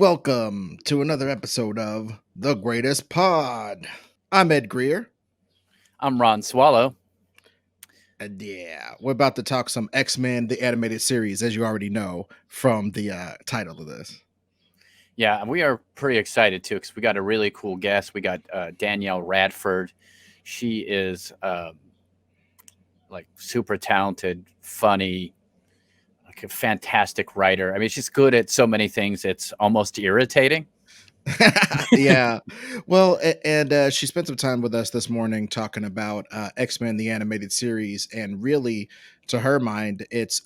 Welcome to another episode of The Greatest Pod. I'm Ed Greer, I'm Ron Swallow. and yeah, we're about to talk some X-Men, the animated series, as you already know from the title of this. Yeah, and we are pretty excited too because we got a really cool guest. We got Danielle Radford. She is like super talented, funny, like a fantastic writer. I mean, she's good at so many things. It's almost irritating. Yeah, well, and she spent some time with us this morning talking about X-Men, the animated series, and really, to her mind, it's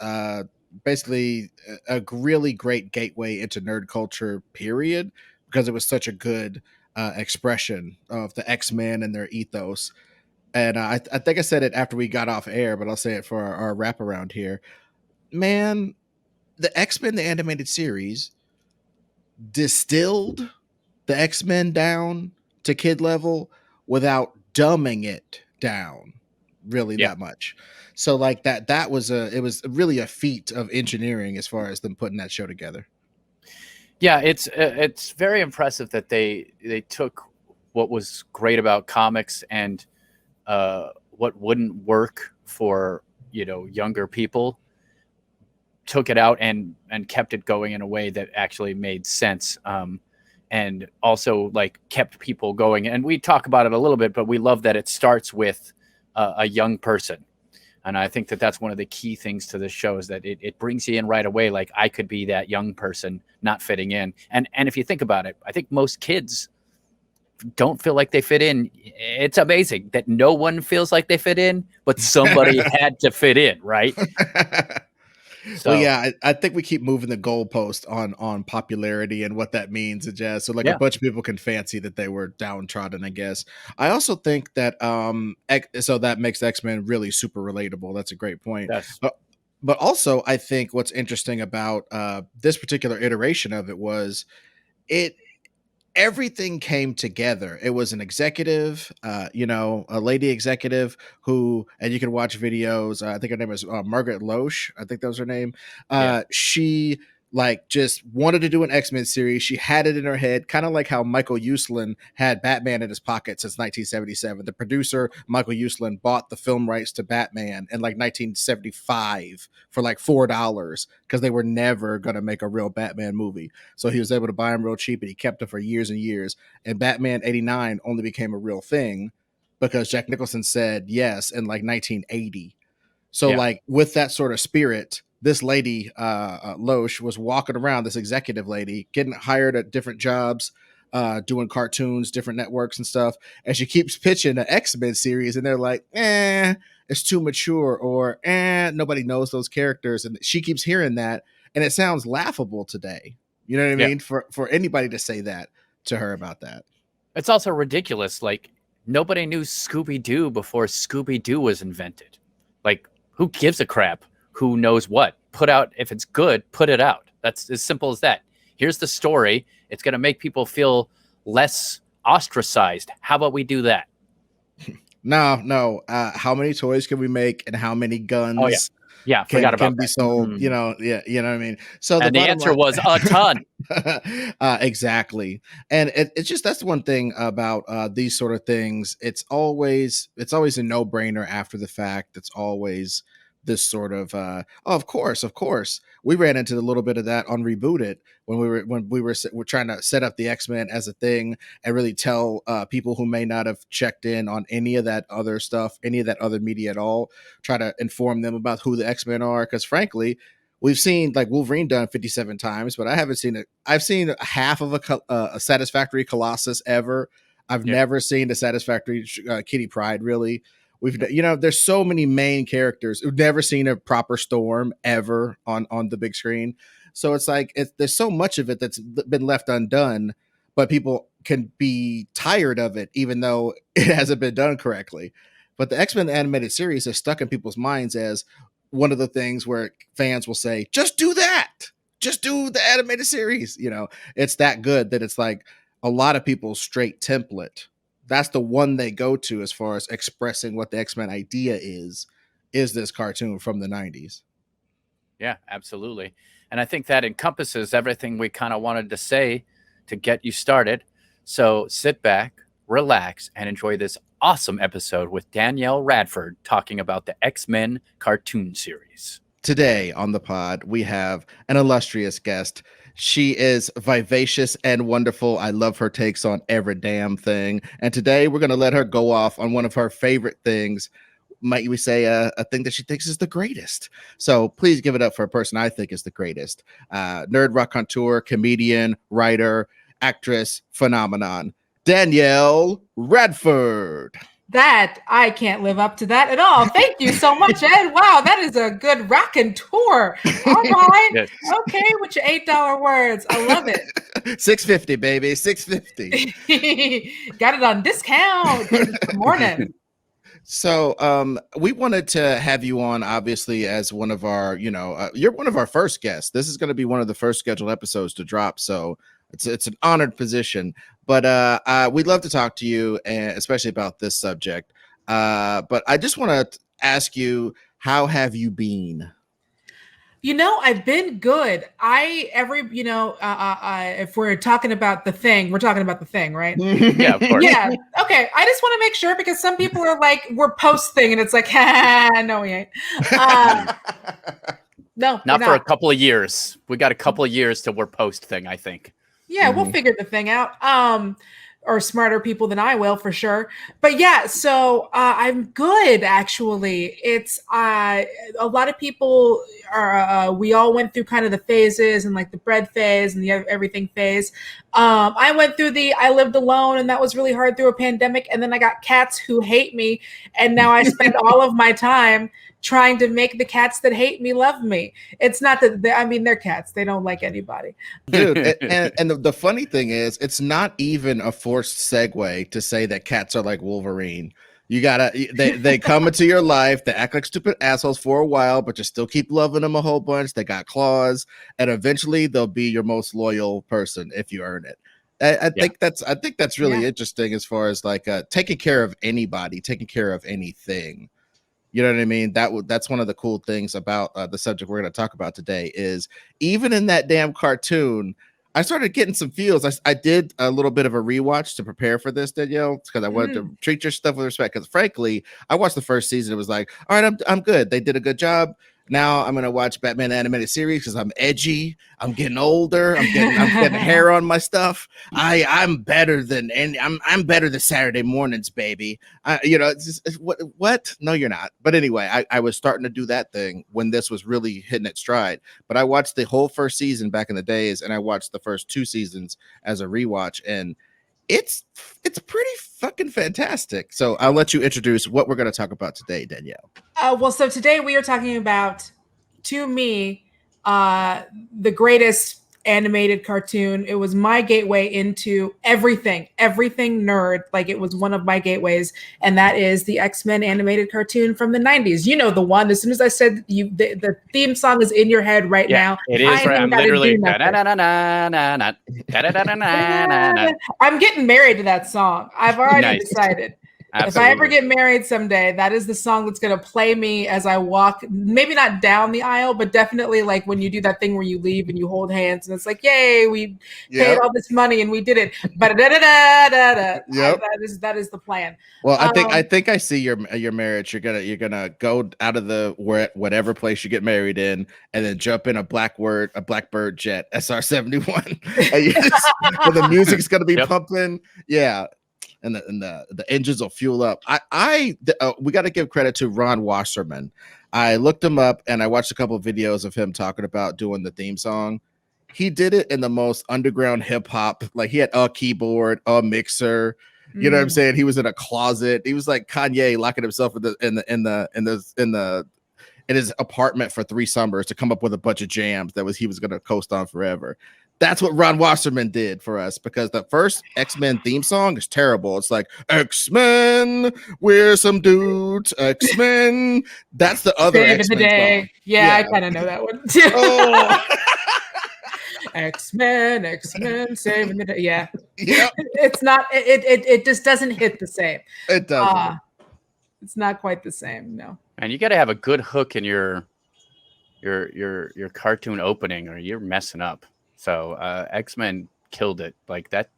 basically a really great gateway into nerd culture. Period, because it was such a good expression of the X-Men and their ethos. And I think I said it after we got off air, but I'll say it for our wraparound here. Man, the X-Men, the animated series, distilled the X-Men down to kid level without dumbing it down really Yeah, that much. So like that was it was really a feat of engineering as far as them putting that show together. yeah. It's very impressive that they took what was great about comics and what wouldn't work for younger people, took it out and kept it going in a way that actually made sense, and also like kept people going. And we talk about it a little bit, but we love that it starts with a young person. And I think that that's one of the key things to this show is that it brings you in right away. Like I could be that young person not fitting in. And if you think about it, I think most kids don't feel like they fit in. It's amazing that no one feels like they fit in, but somebody had to fit in, right? Well, So yeah, I think we keep moving the goalpost on popularity and what that means and jazz. So like a yeah, bunch of people can fancy that they were downtrodden, I guess. I also think that so that makes X-Men really super relatable. That's a great point. that's But also I think what's interesting about this particular iteration of it was it everything came together. It was an executive, a lady executive who, and you can watch videos. I think her name is Margaret Loesch. I think that was her name. yeah. She like just wanted to do an X-Men series. She had it in her head, kind of like how Michael Uslan had Batman in his pocket since 1977. The producer, Michael Uslan, bought the film rights to Batman in like 1975 for like $4 because they were never going to make a real Batman movie. So he was able to buy them real cheap and he kept them for years and years. And Batman 89 only became a real thing because Jack Nicholson said yes in like 1980. So Yeah. like with that sort of spirit, this lady, Loesch, was walking around, this executive lady, getting hired at different jobs, doing cartoons, different networks and stuff. And she keeps pitching the X-Men series and they're like, it's too mature or nobody knows those characters. And she keeps hearing that. And it sounds laughable today. You know what I Yeah. mean? For anybody to say that to her about that. It's also ridiculous. Like nobody knew Scooby Doo before Scooby Doo was invented. Like who gives a crap? Who knows what? Put out if it's good, put it out. That's as simple as that. Here's the story. It's going to make people feel less ostracized. How about we do that? No. How many toys can we make and how many Oh yeah, guns yeah. can Forgot about be that. sold? Yeah, you know what I mean. So the And the bottom answer line, was a ton. exactly, and it's just that's one thing about these sort of things. It's always a no brainer after the fact. It's always this sort of oh, of course. We ran into a little bit of that on Rebooted we're trying to set up the X-Men as a thing and really tell people who may not have checked in on any of that other stuff, any of that other media at all, try to inform them about who the X-Men are. Because frankly, we've seen like Wolverine done 57 times, but I haven't seen it. I've seen half of a satisfactory Colossus ever. I've Yeah, never seen a satisfactory Kitty Pryde really. There's so many main characters. We've never seen a proper Storm ever on the big screen. So it's like there's so much of it that's been left undone, but people can be tired of it even though it hasn't been done correctly. But the X-Men animated series is stuck in people's minds as one of the things where fans will say, just do that. Just do the animated series. It's that good that it's like a lot of people's straight template. That's the one they go to as far as expressing what the X-Men idea is this cartoon from the 90s. yeah, absolutely. And I think that encompasses everything we kind of wanted to say to get you started. So sit back, relax, and enjoy this awesome episode with Danielle Radford talking about the X-Men cartoon series. Today on the pod, we have an illustrious guest. She is vivacious and wonderful. I love her takes on every damn thing. And today we're going to let her go off on one of her favorite things. Might we say a thing that she thinks is the greatest? So please give it up for a person I think is the greatest. Nerd raconteur, comedian, writer, actress, phenomenon. Danielle Radford. That I can't live up to that at all. Thank you so much, Ed. Wow, that is a good raconteur. All right. Yes. Okay, with your $8 words. I love it. $6.50, baby. $6.50. Got it on discount. Good morning. So we wanted to have you on, obviously, as one of our, you're one of our first guests. This is going to be one of the first scheduled episodes to drop. So it's an honored position. But we'd love to talk to you, especially about this subject. But I just want to ask you, how have you been? I've been good. If we're talking about the thing, we're talking about the thing, right? Yeah, of course. Yeah. Okay. I just want to make sure because some people are like, we're post thing, and it's like, no, we ain't. No, not for a couple of years. We got a couple of years till we're post thing, I think. Yeah, we'll figure the thing out. Or smarter people than I will, for sure. But yeah, so I'm good, actually. It's a lot of people are, we all went through kind of the phases and like the bread phase and the everything phase. I went through I lived alone, and that was really hard through a pandemic. And then I got cats who hate me. And now I spend all of my time trying to make the cats that hate me love me. It's not that they're cats. They don't like anybody. Dude, and the funny thing is, it's not even a forced segue to say that cats are like Wolverine. They come into your life, they act like stupid assholes for a while, but you still keep loving them a whole bunch. They got claws, and eventually they'll be your most loyal person if you earn it. I think that's really interesting as far as like taking care of anybody, taking care of anything. You know what I mean? That's one of the cool things about the subject we're going to talk about today is even in that damn cartoon, I started getting some feels. I did a little bit of a rewatch to prepare for this, Danielle, because I wanted to treat your stuff with respect. Because frankly, I watched the first season. It was like, all right, I'm good. They did a good job. Now I'm gonna watch Batman animated series because I'm edgy. I'm getting older. I'm getting hair on my stuff. I'm better than I'm better than Saturday mornings, baby. What? No, you're not. But anyway, I was starting to do that thing when this was really hitting its stride. But I watched the whole first season back in the days, and I watched the first 2 seasons as a rewatch, and it's pretty fucking fantastic. So I'll let you introduce what we're going to talk about today, Danielle. So today we are talking about, to me, the greatest animated cartoon. It was my gateway into everything nerd. Like, it was one of my gateways, and that is the X-Men animated cartoon from the 90s. You know the one. As soon as I said the theme song is in your head right now. It is. I'm literally. I'm getting married to that song. I've already decided. Absolutely. If I ever get married someday, that is the song that's going to play me as I walk, maybe not down the aisle, but definitely like when you do that thing where you leave and you hold hands and it's like, yay, we paid all this money and we did it. But that is the plan. Well, I think I see your marriage. You're gonna go out of whatever place you get married in, and then jump in a Blackbird jet SR-71, and the music's gonna be pumping. Yeah. And the engines will fuel up. We got to give credit to Ron Wasserman. I looked him up and I watched a couple of videos of him talking about doing the theme song. He did it in the most underground hip hop. Like, he had a keyboard, a mixer. You know what I'm saying? He was in a closet. He was like Kanye locking himself in his apartment for 3 summers to come up with a bunch of jams he was going to coast on forever. That's what Ron Wasserman did for us, because the first X-Men theme song is terrible. It's like, X-Men, we're some dudes, X-Men. That's the other Saving X-Men the day. song. Yeah, I kind of know that one too. Oh. X-Men, saving the day. Yeah. Yep. It's not, it just doesn't hit the same. It doesn't. It's not quite the same, no. And you got to have a good hook in your your cartoon opening, or you're messing up. So X-Men killed it. Like that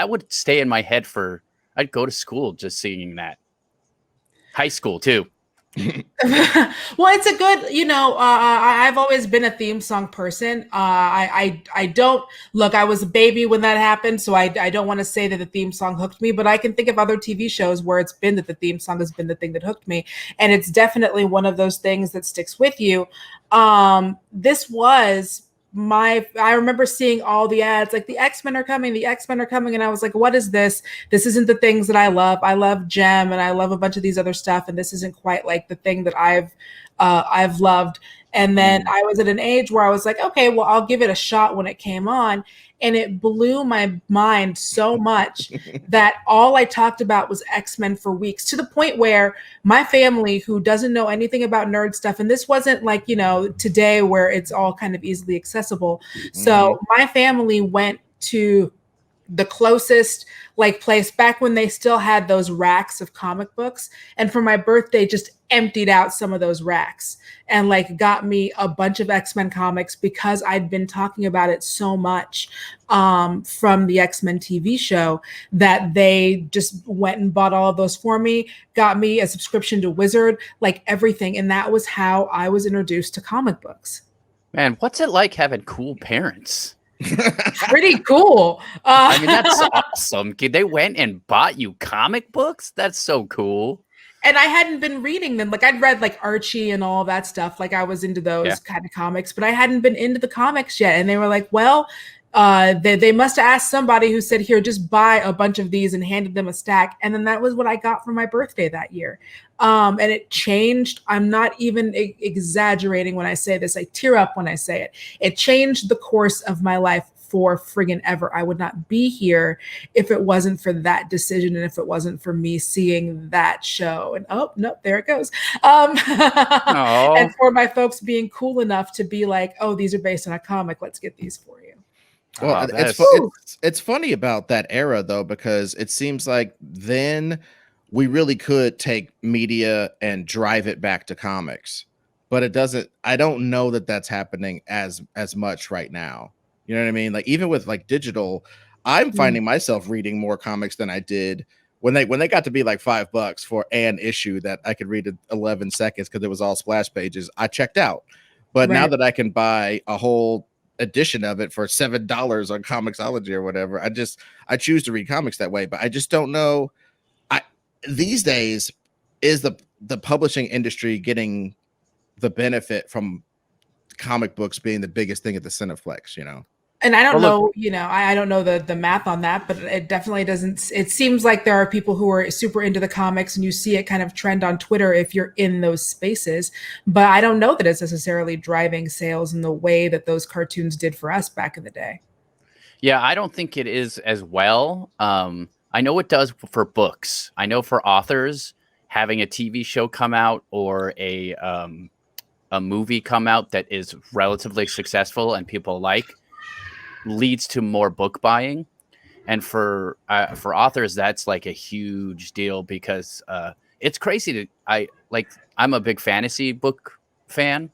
would stay in my head for. I'd go to school just singing that. High school too. Well, it's a good, I've always been a theme song person. I don't look. I was a baby when that happened, so I don't want to say that the theme song hooked me, but I can think of other TV shows where it's been that the theme song has been the thing that hooked me, and it's definitely one of those things that sticks with you. This was I remember seeing all the ads like the X-Men are coming, and I was like, what is this? This isn't the things that I love. I love Gem and I love a bunch of these other stuff, and this isn't quite like the thing that I've loved. And then I was at an age where I was like, okay, well, I'll give it a shot when it came on. And it blew my mind so much that all I talked about was X-Men for weeks, to the point where my family, who doesn't know anything about nerd stuff, and this wasn't like, today where it's all kind of easily accessible. So my family went to the closest place back when they still had those racks of comic books, and for my birthday just emptied out some of those racks and got me a bunch of X-Men comics because I'd been talking about it so much from the X-Men TV show that they just went and bought all of those for me, got me a subscription to Wizard, everything. And that was how I was introduced to comic books. Man, what's it like having cool parents? Pretty cool. I mean, that's awesome. They went and bought you comic books? That's so cool. And I hadn't been reading them. I'd read Archie and all that stuff. I was into those kind of comics, but I hadn't been into the comics yet. And they were like, well, they must have asked somebody who said, here, just buy a bunch of these, and handed them a stack. And then that was what I got for my birthday that year. And it changed. I'm not even exaggerating when I say this. I tear up when I say it. It changed the course of my life for friggin' ever. I would not be here if it wasn't for that decision, and if it wasn't for me seeing that show. And oh no, there it goes. And for my folks being cool enough to be like, oh, these are based on a comic, let's get these for you. Well, it's funny about that era though, because it seems like then we really could take media and drive it back to comics, but it doesn't. I don't know that that's happening as much right now. You know what I mean? Even with digital, I'm finding myself reading more comics than I did when they got to be $5 for an issue that I could read in 11 seconds because it was all splash pages. I checked out. But now that I can buy a whole edition of it for $7 on Comixology or whatever, I choose to read comics that way. But I just don't know. These days, is the publishing industry getting the benefit from comic books being the biggest thing at the Cineplex, And I don't know, I don't know the math on that, but it definitely doesn't. It seems like there are people who are super into the comics, and you see it kind of trend on Twitter if you're in those spaces. But I don't know that it's necessarily driving sales in the way that those cartoons did for us back in the day. Yeah, I don't think it is as well. I know it does for books. I know for authors, having a TV show come out or a movie come out that is relatively successful and people leads to more book buying. And for authors, that's a huge deal because it's crazy I'm a big fantasy book fan.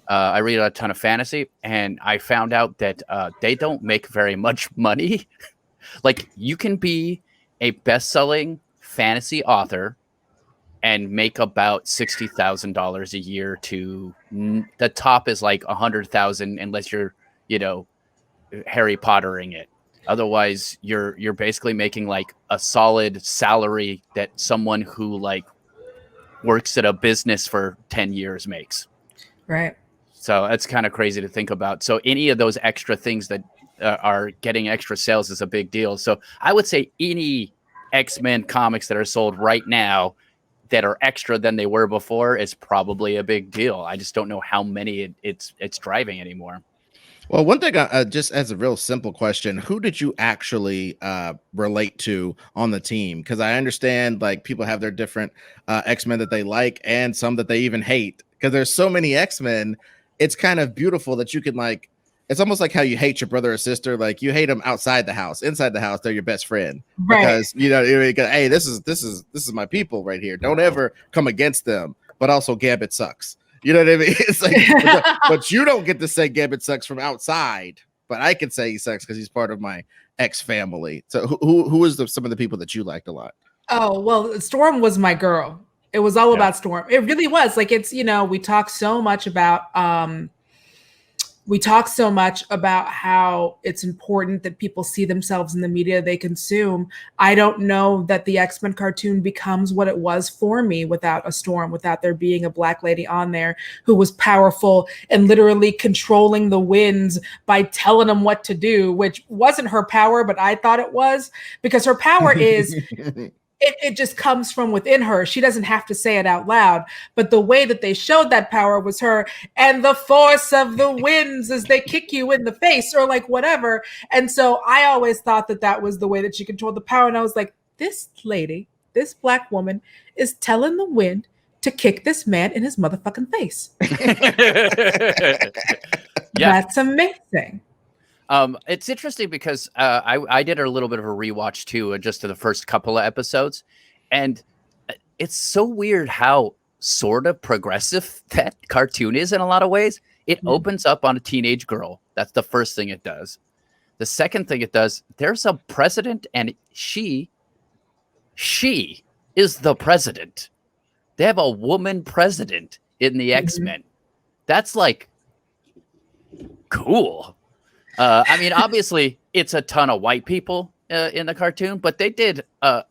I read a ton of fantasy, and I found out that they don't make very much money. You can be a best-selling fantasy author and make about $60,000 a year to the top is $100,000 unless you're, Harry Pottering it. Otherwise, you're basically making a solid salary that someone who works at a business for 10 years makes. Right. So that's kind of crazy to think about. So any of those extra things that are getting extra sales is a big deal. So I would say any X-Men comics that are sold right now that are extra than they were before is probably a big deal. I just don't know how many it's driving anymore. Well, one thing, just as a real simple question, who did you actually relate to on the team? Because I understand people have their different X-Men that they like and some that they even hate. Because there's so many X-Men, it's kind of beautiful that you can it's almost like how you hate your brother or sister. You hate them outside the house. Inside the house, they're your best friend. Right. Because hey, this is my people right here. Don't ever come against them. But also Gambit sucks. You know what I mean? It's like, but you don't get to say Gambit sucks from outside, but I can say he sucks because he's part of my X family. So who is some of the people that you liked a lot? Oh, well, Storm was my girl. It was all about Storm. It really was. Like, it's, we talk so much about how it's important that people see themselves in the media they consume. I don't know that the X-Men cartoon becomes what it was for me without a Storm, without there being a Black lady on there who was powerful and literally controlling the winds by telling them what to do, which wasn't her power, but I thought it was, because her power is it just comes from within her. She doesn't have to say it out loud, but the way that they showed that power was her and the force of the winds as they kick you in the face or like whatever. And so I always thought that was the way that she controlled the power. And I was like, this lady, this Black woman is telling the wind to kick this man in his motherfucking face. That's amazing. It's interesting because I did a little bit of a rewatch too, just to the first couple of episodes, and it's so weird how sort of progressive that cartoon is in a lot of ways. It opens up on a teenage girl. That's the first thing it does. The second thing it does, there's a president, and she is the president. They have a woman president in the X-Men. That's like cool. I mean, obviously, it's a ton of white people in the cartoon, but they did a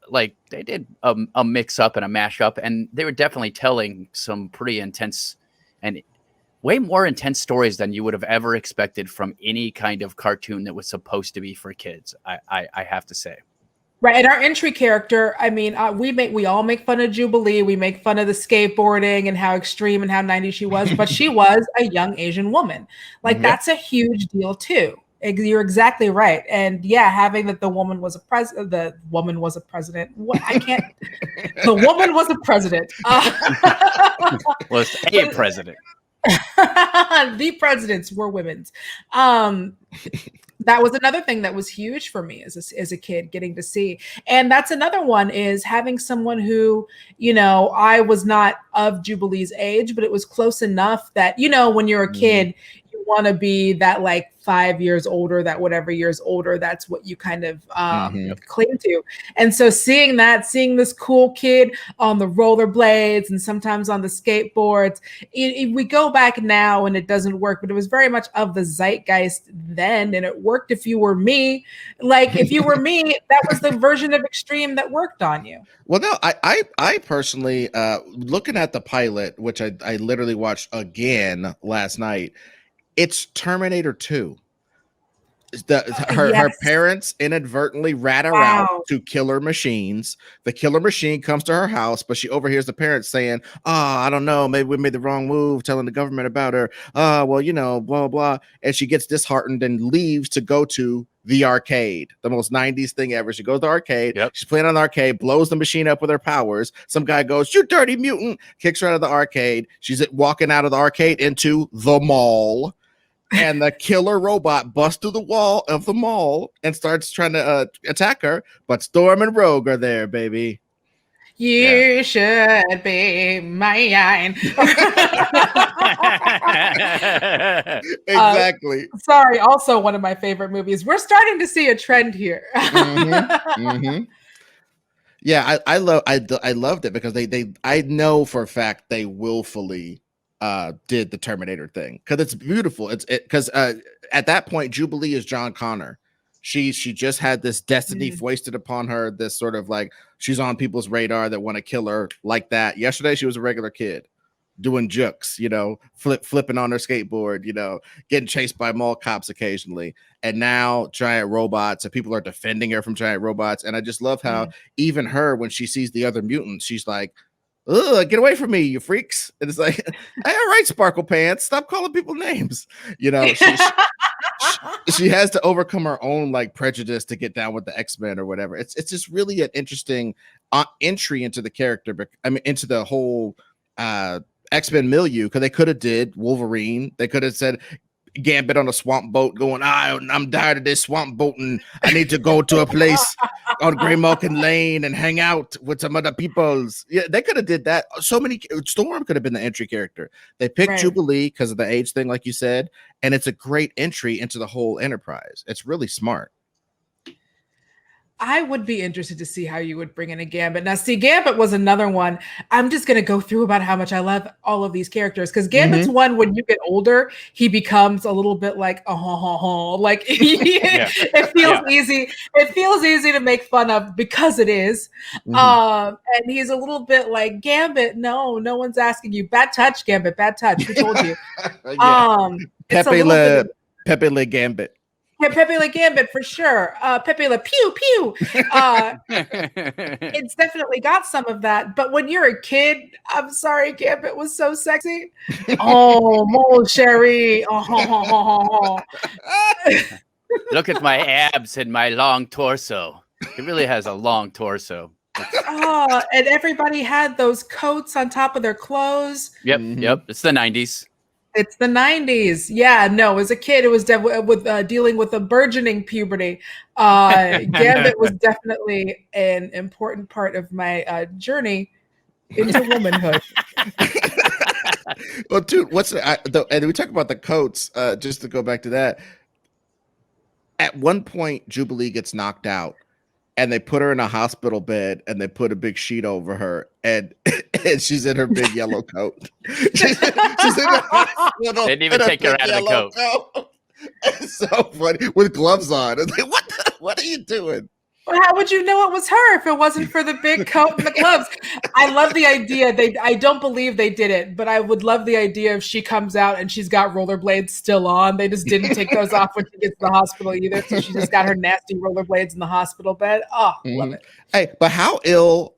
mix up and a mash up, and they were definitely telling some pretty intense and way more intense stories than you would have ever expected from any kind of cartoon that was supposed to be for kids. I have to say. Right, and our entry character, I mean, we all make fun of Jubilee, we make fun of the skateboarding and how extreme and how 90s she was, but she was a young Asian woman. Like, that's a huge deal too. You're exactly right. And yeah, having that the woman was a president. What I can't. The woman was a president. Was a president. The presidents were women's. That was another thing that was huge for me as a kid, getting to see. And that's another one, is having someone who, I was not of Jubilee's age, but it was close enough that, when you're a kid, you want to be that like 5 years older, that whatever years older, that's what you kind of cling to. And so seeing this cool kid on the rollerblades and sometimes on the skateboards, we go back now and it doesn't work, but it was very much of the zeitgeist then, and it worked if you were me. Like, if you were me, that was the version of extreme that worked on you. Well, no, I personally, looking at the pilot, which I literally watched again last night, it's Terminator 2. Her parents inadvertently rat her out to killer machines. The killer machine comes to her house, but she overhears the parents saying, I don't know, maybe we made the wrong move, telling the government about her. Well, blah, blah. And she gets disheartened and leaves to go to the arcade, the most 90s thing ever. She goes to the arcade. She's playing on the arcade, blows the machine up with her powers. Some guy goes, "You dirty mutant," kicks her out of the arcade. She's walking out of the arcade into the mall. And the killer robot busts through the wall of the mall and starts trying to attack her. But Storm and Rogue are there, baby. You should be mine. Exactly. Sorry, also one of my favorite movies. We're starting to see a trend here. Yeah, I loved it because I know for a fact they willfully did the Terminator thing because it's beautiful. Because at that point, Jubilee is John Connor. She just had this destiny foisted upon her. This sort of like she's on people's radar that want to kill her like that. Yesterday, she was a regular kid doing jukes, flipping on her skateboard, getting chased by mall cops occasionally. And now giant robots, and people are defending her from giant robots. And I just love how even her, when she sees the other mutants, she's like, "Ugh, get away from me, you freaks." And it's like, all right, Sparkle Pants, stop calling people names. She has to overcome her own like prejudice to get down with the X-Men or whatever. It's just really an interesting entry into the character, but into the whole X-Men milieu, because they could have did Wolverine. They could have said Gambit on a swamp boat going, I'm tired of this swamp boat and I need to go to a place on Grey Malkin Lane and hang out with some other peoples. Yeah, they could have did that. So many. Storm could have been the entry character. They picked Right. Jubilee because of the age thing, like you said, and it's a great entry into the whole Enterprise. It's really smart. I would be interested to see how you would bring in a Gambit. Now, see, Gambit was another one. I'm just going to go through about how much I love all of these characters because Gambit's one, when you get older, he becomes a little bit like, like it feels easy. It feels easy to make fun of because it is. And he's a little bit like, Gambit, no one's asking you. Bad touch, Gambit, bad touch. Who told you? Pepe Le Gambit. Yeah, Pepe Le Gambit for sure. Pepe Le Pew Pew. It's definitely got some of that. But when you're a kid, I'm sorry, Gambit was so sexy. Oh, Mole Sherry. Look at my abs and my long torso. It really has a long torso. And everybody had those coats on top of their clothes. Yep. It's the 90s. It's the 90s. Yeah, no, as a kid, it was with dealing with a burgeoning puberty. Gambit was definitely an important part of my journey into womanhood. Well, dude, and we talk about the coats, just to go back to that. At one point, Jubilee gets knocked out. And they put her in a hospital bed and they put a big sheet over her and she's in her big yellow coat. she's in a hospital. They didn't even take her out of the coat. It's so funny with gloves on. It's like, what are you doing? Well, how would you know it was her if it wasn't for the big coat and the gloves? I love the idea. I don't believe they did it, but I would love the idea if she comes out and she's got rollerblades still on. They just didn't take those off when she gets to the hospital either. So she just got her nasty rollerblades in the hospital bed. Oh, love it. Hey, but how ill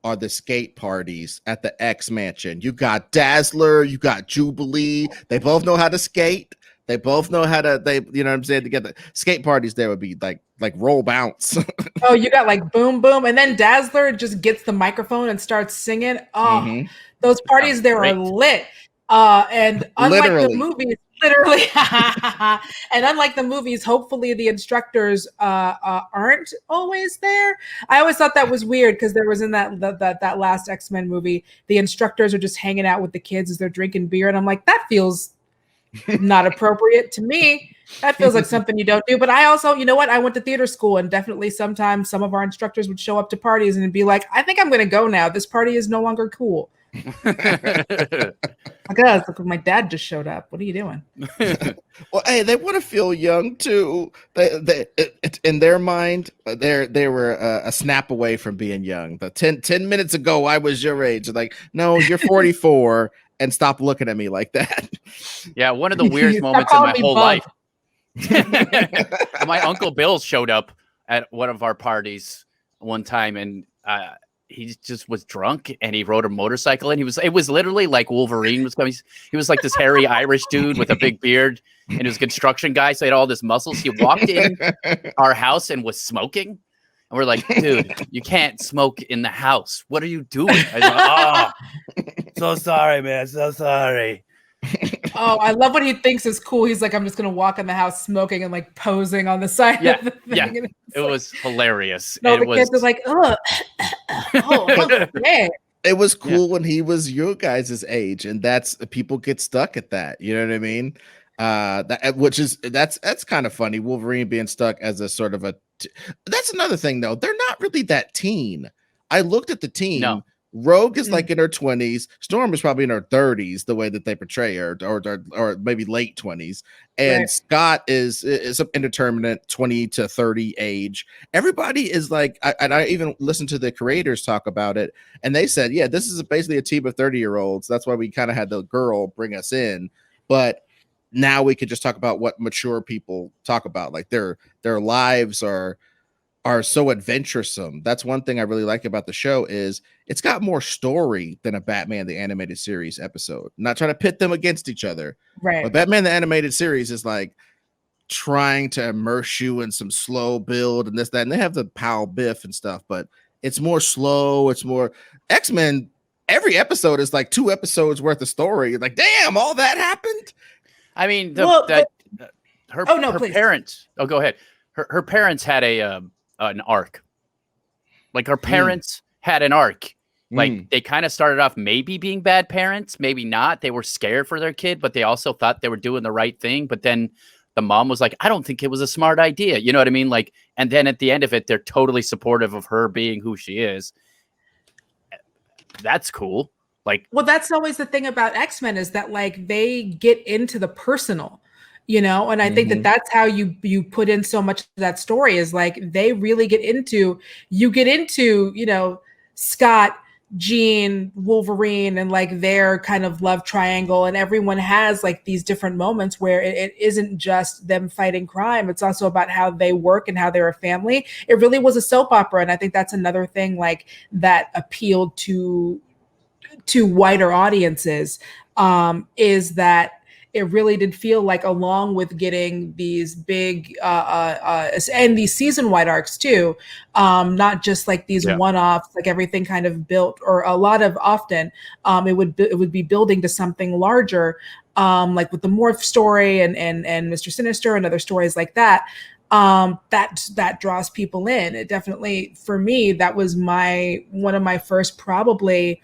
are the skate parties at the X Mansion? You got Dazzler, you got Jubilee. They both know how to skate. They both know how to, you know what I'm saying, together. Skate parties there would be like roll bounce. Oh, you got like boom, boom. And then Dazzler just gets the microphone and starts singing. Oh, those parties there are lit. And unlike the movies, literally, and unlike the movies, hopefully the instructors aren't always there. I always thought that was weird because there was in that last X-Men movie, the instructors are just hanging out with the kids as they're drinking beer. And I'm like, that feels not appropriate to me. That feels like something you don't do. But I also, you know what? I went to theater school and definitely sometimes some of our instructors would show up to parties and be like, I think I'm going to go now. This party is no longer cool. Like, my dad just showed up. What are you doing? Well, hey, they want to feel young too. In their mind, they were a snap away from being young. The 10 minutes ago, I was your age. Like, no, you're 44 and stop looking at me like that. Yeah, one of the weirdest moments in my whole life. My Uncle Bill showed up at one of our parties one time and he just was drunk and he rode a motorcycle and it was literally like Wolverine was coming. He was like this hairy Irish dude with a big beard and he was a construction guy. So he had all this muscles. He walked in our house and was smoking. And we're like, dude, you can't smoke in the house. What are you doing? I was like, so sorry, man. So sorry. Oh, I love what he thinks is cool. He's like, I'm just going to walk in the house smoking and like posing on the side of the thing. Yeah, it like, was hilarious. No, the kids are like, oh, okay. It was cool when he was your guys' age, and that's people get stuck at that. You know what I mean? That's kind of funny. Wolverine being stuck as a sort of that's another thing though. They're not really that teen. I looked at the team. No. Rogue is like in her 20s. Storm is probably in her 30s, the way that they portray her, or maybe late 20s. And Scott is indeterminate 20 to 30 age. Everybody is like, I even listened to the creators talk about it, and they said, yeah, this is basically a team of 30-year-olds. That's why we kind of had the girl bring us in, but now we could just talk about what mature people talk about, like their lives are so adventuresome. That's one thing I really like about the show is it's got more story than a Batman the Animated Series episode. I'm not trying to pit them against each other, right? But Batman the Animated Series is like trying to immerse you in some slow build and this, that, and they have the Pal Biff and stuff, but it's more slow. It's more X-Men. Every episode is like 2 episodes worth of story. Like, damn, all that happened. I mean, her parents. Oh, go ahead. Her parents had a an arc. Like her parents had an arc. Like they kind of started off maybe being bad parents, maybe not. They were scared for their kid, but they also thought they were doing the right thing. But then the mom was like, I don't think it was a smart idea. You know what I mean? Like, and then at the end of it, they're totally supportive of her being who she is. That's cool. Like, well, that's always the thing about X-Men is that like they get into the personal, you know, and I think that that's how you put in so much of that story is like they really get into, you know, Scott, Jean, Wolverine, and like their kind of love triangle, and everyone has like these different moments where it isn't just them fighting crime, it's also about how they work and how they're a family. It really was a soap opera, and I think that's another thing like that appealed to wider audiences, is that it really did feel like, along with getting these big and these season-wide arcs too, not just like these one-offs, like everything kind of built, or a lot of often, it would be building to something larger, like with the Morph story and Mr. Sinister and other stories like that. That draws people in. It definitely, for me, that was one of my first probably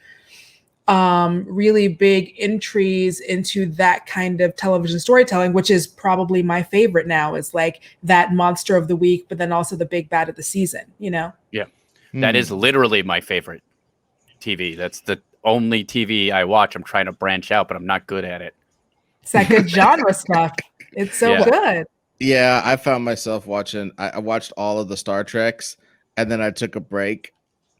really big entries into that kind of television storytelling, which is probably my favorite now, is like that monster of the week, but then also the big bad of the season, you know? Yeah. That is literally my favorite TV. That's the only TV I watch. I'm trying to branch out, but I'm not good at it. It's that good genre stuff. It's so good. Yeah, I found myself watching, I watched all of the Star Treks, and then I took a break.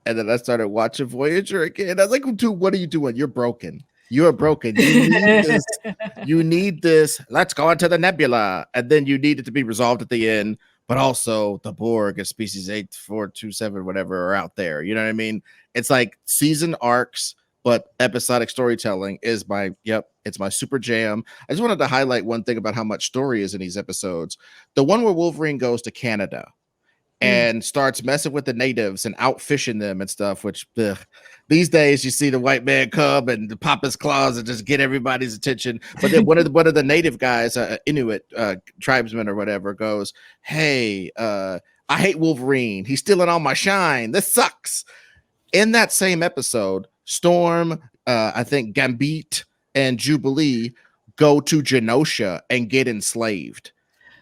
And then I started watching Voyager again. I was like, dude, what are you doing? You're broken. You are broken. You need this. You need this. Let's go into the nebula. And then you need it to be resolved at the end. But also the Borg and species 8427, whatever, are out there. You know what I mean? It's like season arcs, but episodic storytelling is it's my super jam. I just wanted to highlight one thing about how much story is in these episodes. The one where Wolverine goes to Canada and starts messing with the natives and out fishing them and stuff, which these days you see the white man come and pop his claws and just get everybody's attention. But then one of the native guys, Inuit tribesmen or whatever, goes, hey, I hate Wolverine. He's stealing all my shine. This sucks. In that same episode, Storm, I think Gambit and Jubilee go to Genosha and get enslaved.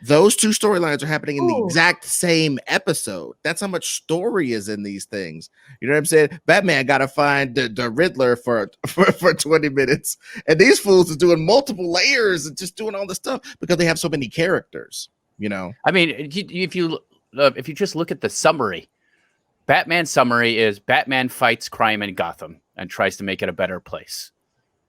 Those two storylines are happening in the exact same episode. That's how much story is in these things. You know what I'm saying? Batman got to find the Riddler for 20 minutes. And these fools are doing multiple layers and just doing all this stuff because they have so many characters, you know? I mean, if you just look at the summary, Batman's summary is Batman fights crime in Gotham and tries to make it a better place.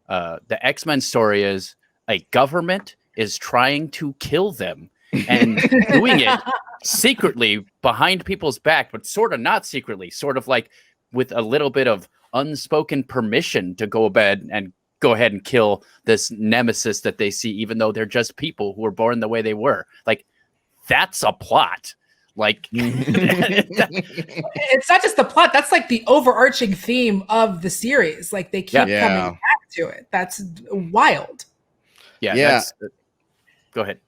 The X-Men story is a government is trying to kill them and doing it secretly behind people's back, but sort of not secretly, sort of like with a little bit of unspoken permission to go ahead and kill this nemesis that they see, even though they're just people who were born the way they were. Like, that's a plot. Like, it's not just the plot. That's like the overarching theme of the series. Like, they keep coming back to it. That's wild. Yeah. Go ahead.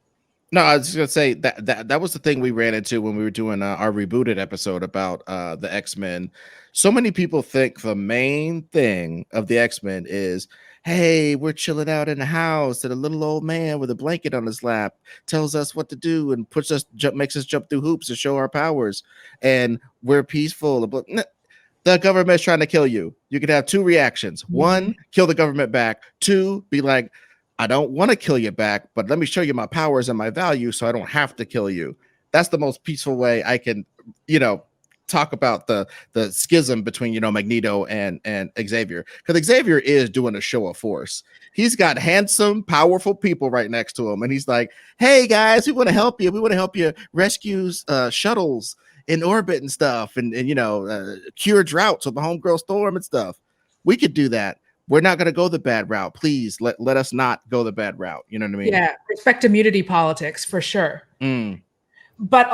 No, I was just gonna say that was the thing we ran into when we were doing our rebooted episode about the X-Men. So many people think the main thing of the X-Men is, hey, we're chilling out in the house and a little old man with a blanket on his lap tells us what to do and makes us jump through hoops to show our powers, and we're peaceful. The government's trying to kill you. You can have two reactions. One, kill the government back. Two, be like, I don't want to kill you back, but let me show you my powers and my value so I don't have to kill you. That's the most peaceful way I can, talk about the schism between, Magneto and Xavier. Because Xavier is doing a show of force. He's got handsome, powerful people right next to him. And he's like, hey, guys, we want to help you. We want to help you rescue shuttles in orbit and stuff and cure droughts with the homegirl Storm and stuff. We could do that. We're not going to go the bad route. Please let us not go the bad route. You know what I mean? Yeah. Respect immunity politics for sure. But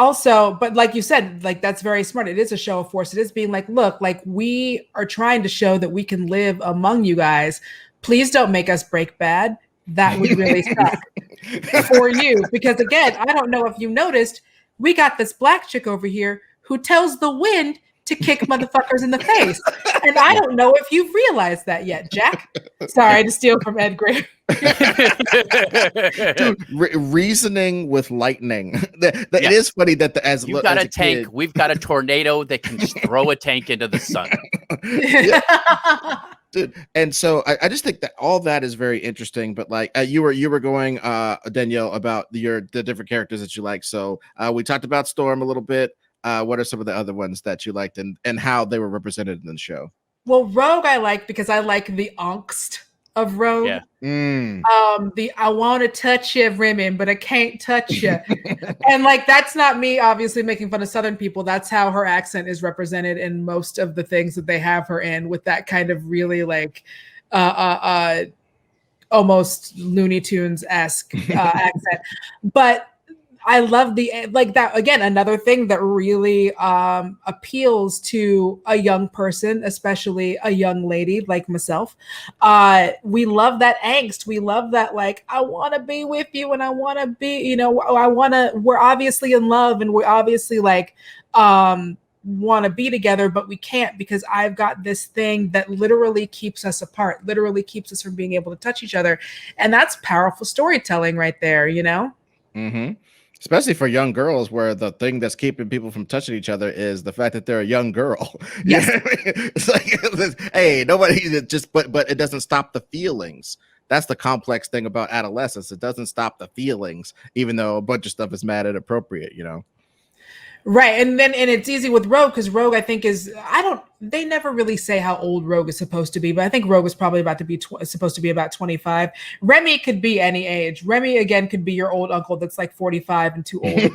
like you said, like, that's very smart. It is a show of force. It is being like, look, like, we are trying to show that we can live among you guys. Please don't make us break bad. That would really suck for you. Because again, I don't know if you noticed, we got this black chick over here who tells the wind to kick motherfuckers in the face. And I don't know if you've realized that yet, Jack. Sorry to steal from Ed Graham. Dude, reasoning with lightning. It is funny that you got as a tank. Kid, we've got a tornado that can just throw a tank into the sun. Dude, and so I just think that all that is very interesting. But like you were going, Danielle, about the different characters that you like. So we talked about Storm a little bit. What are some of the other ones that you liked and how they were represented in the show? Well, Rogue I like because I like the angst of Rogue. Yeah. The I want to touch you, Remy, but I can't touch you. And like that's not me obviously making fun of Southern people. That's how her accent is represented in most of the things that they have her in, with that kind of really like almost Looney Tunes-esque accent. But I love like that. Again, another thing that really appeals to a young person, especially a young lady like myself. We love that angst. We love that, like, I want to be with you and I want to be, we're obviously in love and we're obviously like, want to be together, but we can't because I've got this thing that literally keeps us apart, literally keeps us from being able to touch each other. And that's powerful storytelling right there, Mm-hmm. Especially for young girls, where the thing that's keeping people from touching each other is the fact that they're a young girl. Yes. It's like, hey, nobody just, but it doesn't stop the feelings. That's the complex thing about adolescence. It doesn't stop the feelings, even though a bunch of stuff is mad inappropriate, Right. And it's easy with Rogue because Rogue, I think, they never really say how old Rogue is supposed to be, but I think Rogue is probably about to be supposed to be about 25. Remy could be any age. Remy, again, could be your old uncle that's like 45 and too old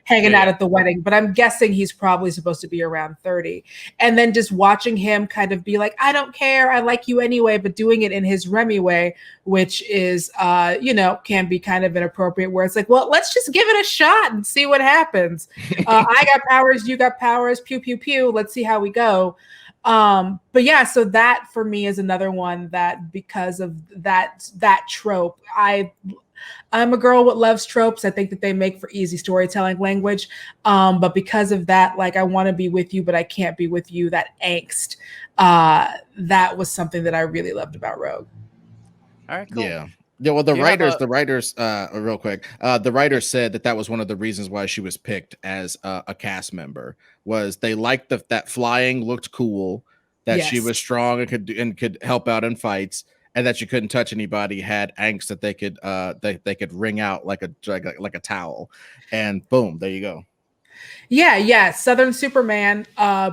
hanging out at the wedding. But I'm guessing he's probably supposed to be around 30. And then just watching him kind of be like, I don't care, I like you anyway, but doing it in his Remy way, which is, can be kind of inappropriate, where it's like, well, let's just give it a shot and see what happens. I got powers, you got powers, pew, pew, pew. Let's see how we go. But yeah, so that for me is another one that, because of that trope, I'm a girl that loves tropes. I think that they make for easy storytelling language. But because of that, like, I want to be with you, but I can't be with you, that angst, that was something that I really loved about Rogue. All right, cool. Yeah. Yeah, well, the writers, real quick, the writers said that was one of the reasons why she was picked as a cast member, was they liked that flying looked cool, that she was strong and could help out in fights, and that she couldn't touch anybody, had angst that they could wring out like a towel, and boom, there you go. Yeah. Southern Superman,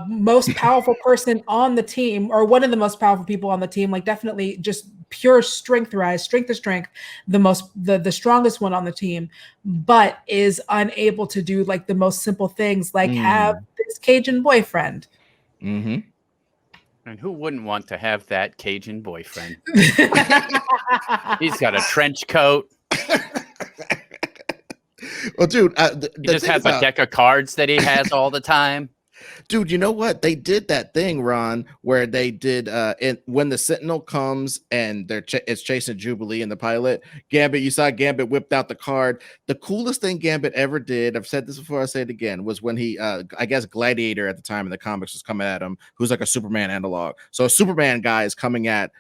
most powerful person on the team, or one of the most powerful people on the team, like definitely just pure strength to strength, the strongest one on the team, but is unable to do like the most simple things, like have this Cajun boyfriend. Mm-hmm. And who wouldn't want to have that Cajun boyfriend? He's got a trench coat. Well, dude, he just has a deck of cards that he has all the time. Dude, you know what? They did that thing, Ron, where they did when the Sentinel comes and it's chasing Jubilee in the pilot. Gambit, you saw Gambit whipped out the card. The coolest thing Gambit ever did, I've said this before, I say it again, was when he, I guess Gladiator at the time in the comics was coming at him, who's like a Superman analog. So a Superman guy is coming at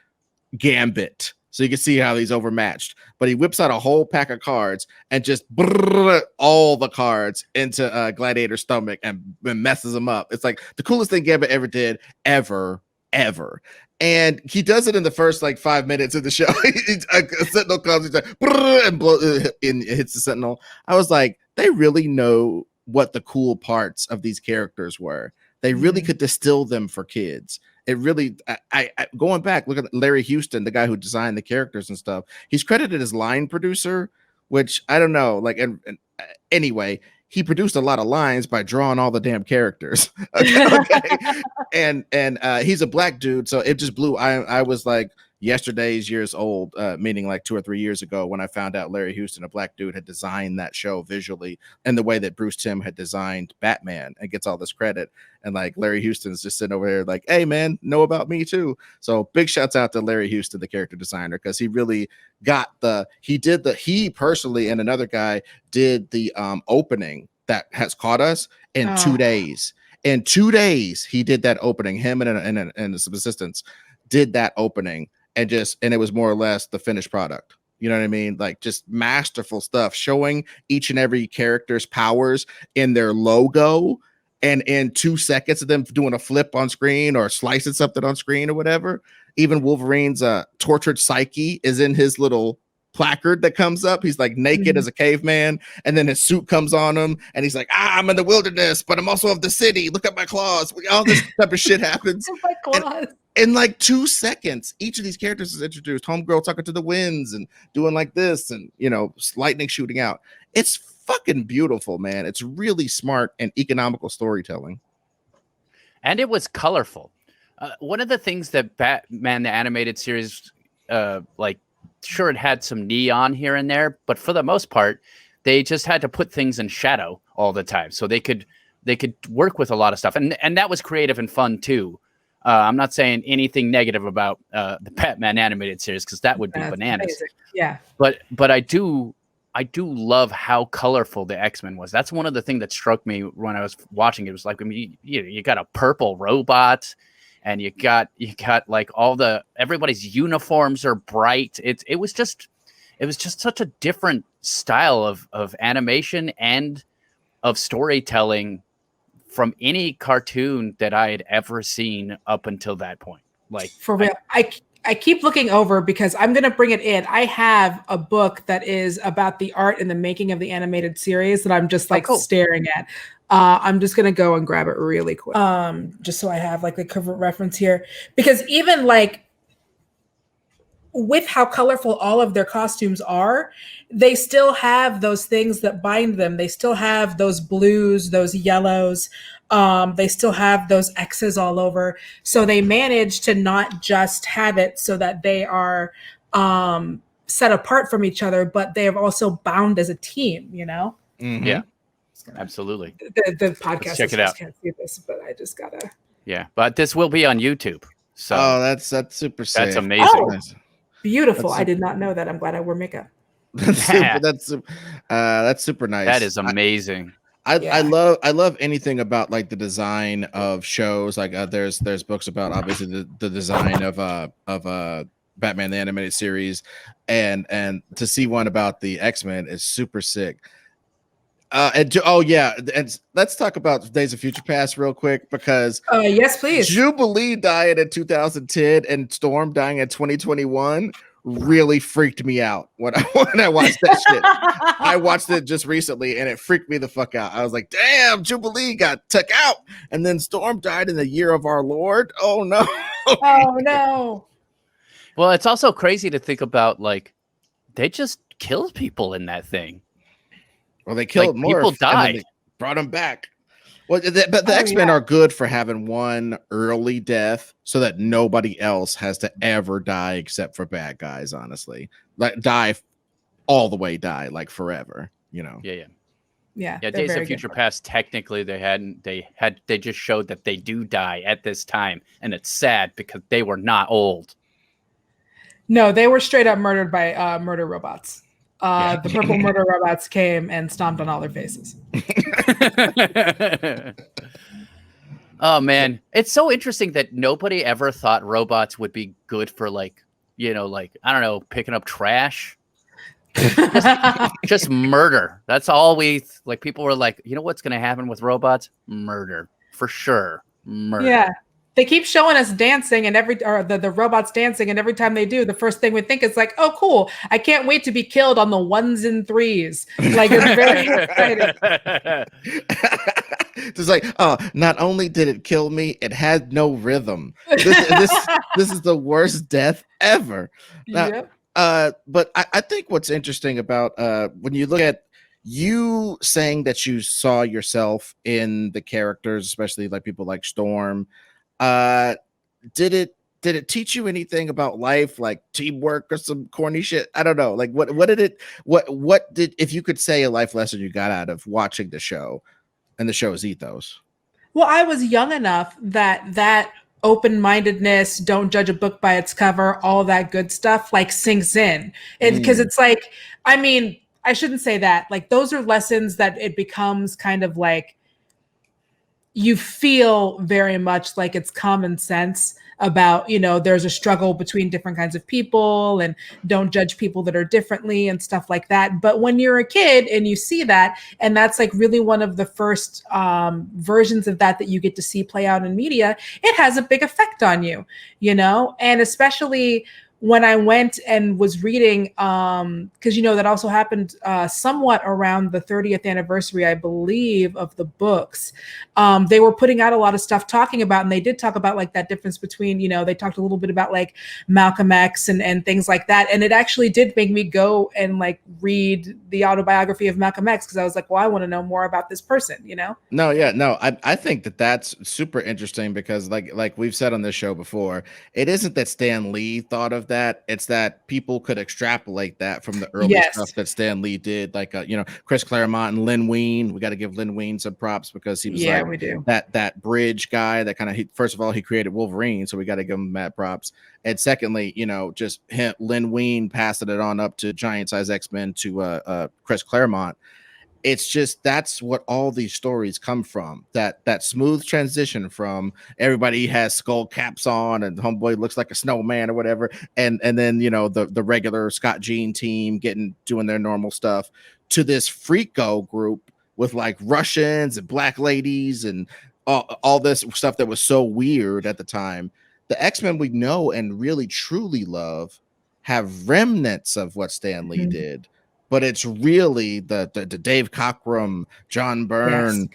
Gambit. So you can see how he's overmatched, but he whips out a whole pack of cards and just all the cards into Gladiator's stomach and messes him up. It's like the coolest thing Gambit ever did, ever. And he does it in the first like 5 minutes of the show. A Sentinel comes, he's like, and hits the Sentinel. I was like, they really know what the cool parts of these characters were. They really could distill them for kids. It really, I going back, look at Larry Houston, the guy who designed the characters and stuff. He's credited as line producer, which I don't know. Like, and anyway, he produced a lot of lines by drawing all the damn characters. Okay. and he's a black dude, so it just blew. I was like years old, meaning like 2 or 3 years ago, when I found out Larry Houston, a black dude, had designed that show visually and the way that Bruce Timm had designed Batman, and gets all this credit. And like Larry Houston's just sitting over there like, hey man, know about me too. So big shouts out to Larry Houston, the character designer, because he really got he personally and another guy did the opening that has caught us in Oh. 2 days. In 2 days, he did that opening. Him and some assistants did that opening, and it was more or less the finished product. You know what I mean? Like, just masterful stuff, showing each and every character's powers in their logo, and in 2 seconds of them doing a flip on screen or slicing something on screen or whatever. Even Wolverine's tortured psyche is in his little placard that comes up. He's like naked as a caveman, and then his suit comes on him, and he's like, I'm in the wilderness, but I'm also of the city. Look at my claws. All this type of shit happens. My claws. In like 2 seconds, each of these characters is introduced. Homegirl talking to the winds and doing like this, and lightning shooting out. It's fucking beautiful, man. It's really smart and economical storytelling. And it was colorful. One of the things that Batman the Animated Series, sure, it had some neon here and there, but for the most part, they just had to put things in shadow all the time, so they could work with a lot of stuff, and that was creative and fun too. I'm not saying anything negative about the Batman Animated Series, because that would be bananas. Amazing. Yeah, but I do love how colorful the X-Men was. That's one of the things that struck me when I was watching it. It was like, I mean, you got a purple robot, and you got like everybody's uniforms are bright. It was just such a different style of animation and of storytelling from any cartoon that I had ever seen up until that point. Like, for real. I keep looking over because I'm going to bring it in. I have a book that is about the art and the making of the animated series that I'm just staring at. I'm just going to go and grab it really quick. Just so I have like the cover reference here, because even like with how colorful all of their costumes are, they still have those things that bind them. They still have those blues, those yellows. They still have those X's all over. So they manage to not just have it so that they are set apart from each other, but they are also bound as a team, Mm-hmm. Yeah, absolutely. The podcast check it out. Can't see this, but I just gotta. Yeah, but this will be on YouTube. So that's super safe. That's amazing. Oh, beautiful. I did not know that. I'm glad I wore makeup. That's super nice. That is amazing. I love anything about like the design of shows. Like there's books about obviously the design of Batman the Animated Series, and to see one about the X-Men is super sick. And let's talk about Days of Future Past real quick, because yes, please. Jubilee dying in 2010 and Storm dying in 2021 really freaked me out when I watched that shit. I watched it just recently and it freaked me the fuck out. I was like, damn, Jubilee got took out, and then Storm died in the year of our Lord. Oh no. Oh no. Well, it's also crazy to think about, like, they just killed people in that thing. Well, they killed Like, Morph, people died. and then they brought him back. Well, but the X-Men are good for having one early death so that nobody else has to ever die except for bad guys, honestly. Like die like forever, Yeah. Yeah, Days of Future Past, technically they just showed that they do die at this time, and it's sad because they were not old. No, they were straight up murdered by murder robots. The purple murder robots came and stomped on all their faces. Oh man, it's so interesting that nobody ever thought robots would be good for, like, I don't know, picking up trash. just murder. That's all people were like, what's going to happen with robots? Murder, for sure. Murder. Yeah. They keep showing us dancing and the robots dancing, and every time they do, the first thing we think is like, oh, cool. I can't wait to be killed on the 1s and 3s. Like, it's very exciting. Just like, oh, not only did it kill me, it had no rhythm. This is the worst death ever. Now, yep. But I think what's interesting about when you look at you saying that you saw yourself in the characters, especially like people like Storm, did it teach you anything about life, like teamwork or some corny shit? I don't know. Like what did if you could say a life lesson you got out of watching the show and the show's ethos? Well, I was young enough that open-mindedness, don't judge a book by its cover, all that good stuff like sinks in. Because it's like, I mean, I shouldn't say that. Like those are lessons that it becomes kind of like you feel very much like it's common sense about, there's a struggle between different kinds of people and don't judge people that are differently and stuff like that. But when you're a kid and you see that, and that's like really one of the first versions of that you get to see play out in media, it has a big effect on you, and especially when I went and was reading, because that also happened somewhat around the 30th anniversary, I believe, of the books. They were putting out a lot of stuff talking about, and they did talk about like that difference between, they talked a little bit about like Malcolm X and things like that. And it actually did make me go and like read the autobiography of Malcolm X, because I was like, well, I want to know more about this person, No, yeah, no, I think that's super interesting because like we've said on this show before, it isn't that Stan Lee thought of that, it's that people could extrapolate that from the early Yes. stuff that Stan Lee did, like Chris Claremont and Lin Wein. We got to give Lin Wein some props because he was we do. that bridge guy that kind of, first of all, he created Wolverine, so we got to give him mad props. And secondly, just him, Lin Wein passing it on up to Giant Size X-Men to Chris Claremont. It's just, that's what all these stories come from, that smooth transition from everybody has skull caps on and homeboy looks like a snowman or whatever, and then the regular Scott Jean team doing their normal stuff, to this freako group with like Russians and black ladies and all this stuff that was so weird at the time. The X-Men we know and really truly love have remnants of what Stan Lee did, but it's really the Dave Cockrum, John Byrne,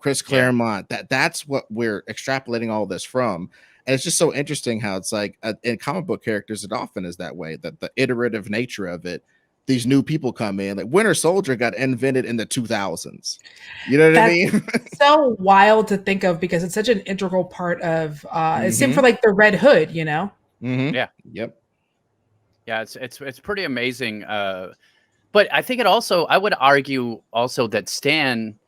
Chris Claremont. That's what we're extrapolating all this from. And it's just so interesting how it's like in comic book characters, it often is that way, that the iterative nature of it. These new people come in, like Winter Soldier got invented in the 2000s. You know what I mean? So wild to think of, because it's such an integral part of same for like the Red Hood, Yeah. Yep. Yeah, it's pretty amazing. But I think I would argue also that Stan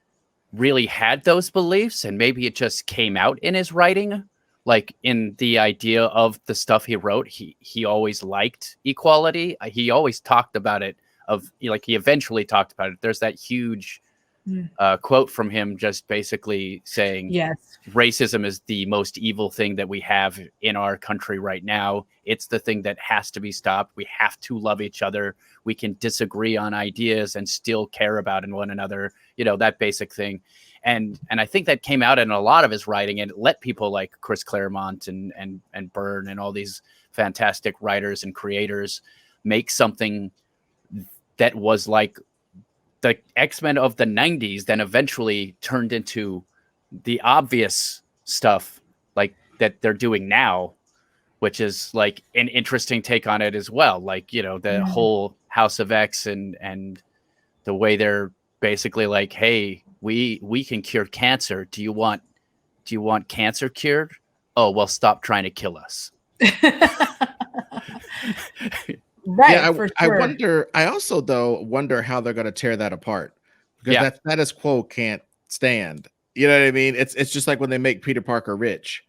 really had those beliefs, and maybe it just came out in his writing, like in the idea of the stuff he wrote. He always liked equality. He always talked about it, he eventually talked about it. There's that huge quote from him just basically saying, yes, racism is the most evil thing that we have in our country right now. It's the thing that has to be stopped. We have to love each other. We can disagree on ideas and still care about one another, that basic thing. And I think that came out in a lot of his writing, and let people like Chris Claremont and Byrne and all these fantastic writers and creators make something that was like the X-Men of the 90s, then eventually turned into the obvious stuff like that they're doing now, which is like an interesting take on it as well. Like, the whole House of X and the way they're basically like, hey, we can cure cancer. Do you want cancer cured? Oh, well, stop trying to kill us. Right. Yeah, for sure. I also though wonder how they're going to tear that apart, because that is quo can't stand. You know what I mean? It's just like when they make Peter Parker rich,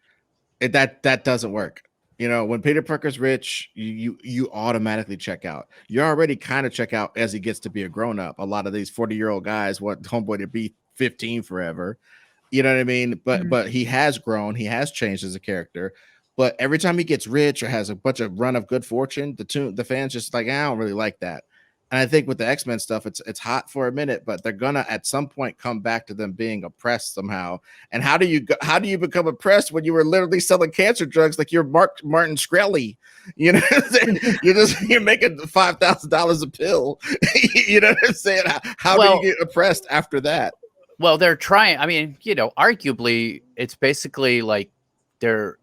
that doesn't work. When Peter Parker's rich, you automatically check out. You already kind of check out as he gets to be a grown up. A lot of these 40-year-old guys want homeboy to be 15 forever. You know what I mean? But he has grown, he has changed as a character. But every time he gets rich or has a bunch of run of good fortune, the fans just like, I don't really like that. And I think with the X-Men stuff, it's hot for a minute, but they're gonna at some point come back to them being oppressed somehow. And how do you become oppressed when you were literally selling cancer drugs like you're Martin Shkreli? You're making $5,000 a pill. You know what I'm saying? How do you get oppressed after that? Well, they're trying. I mean, arguably, it's basically like they're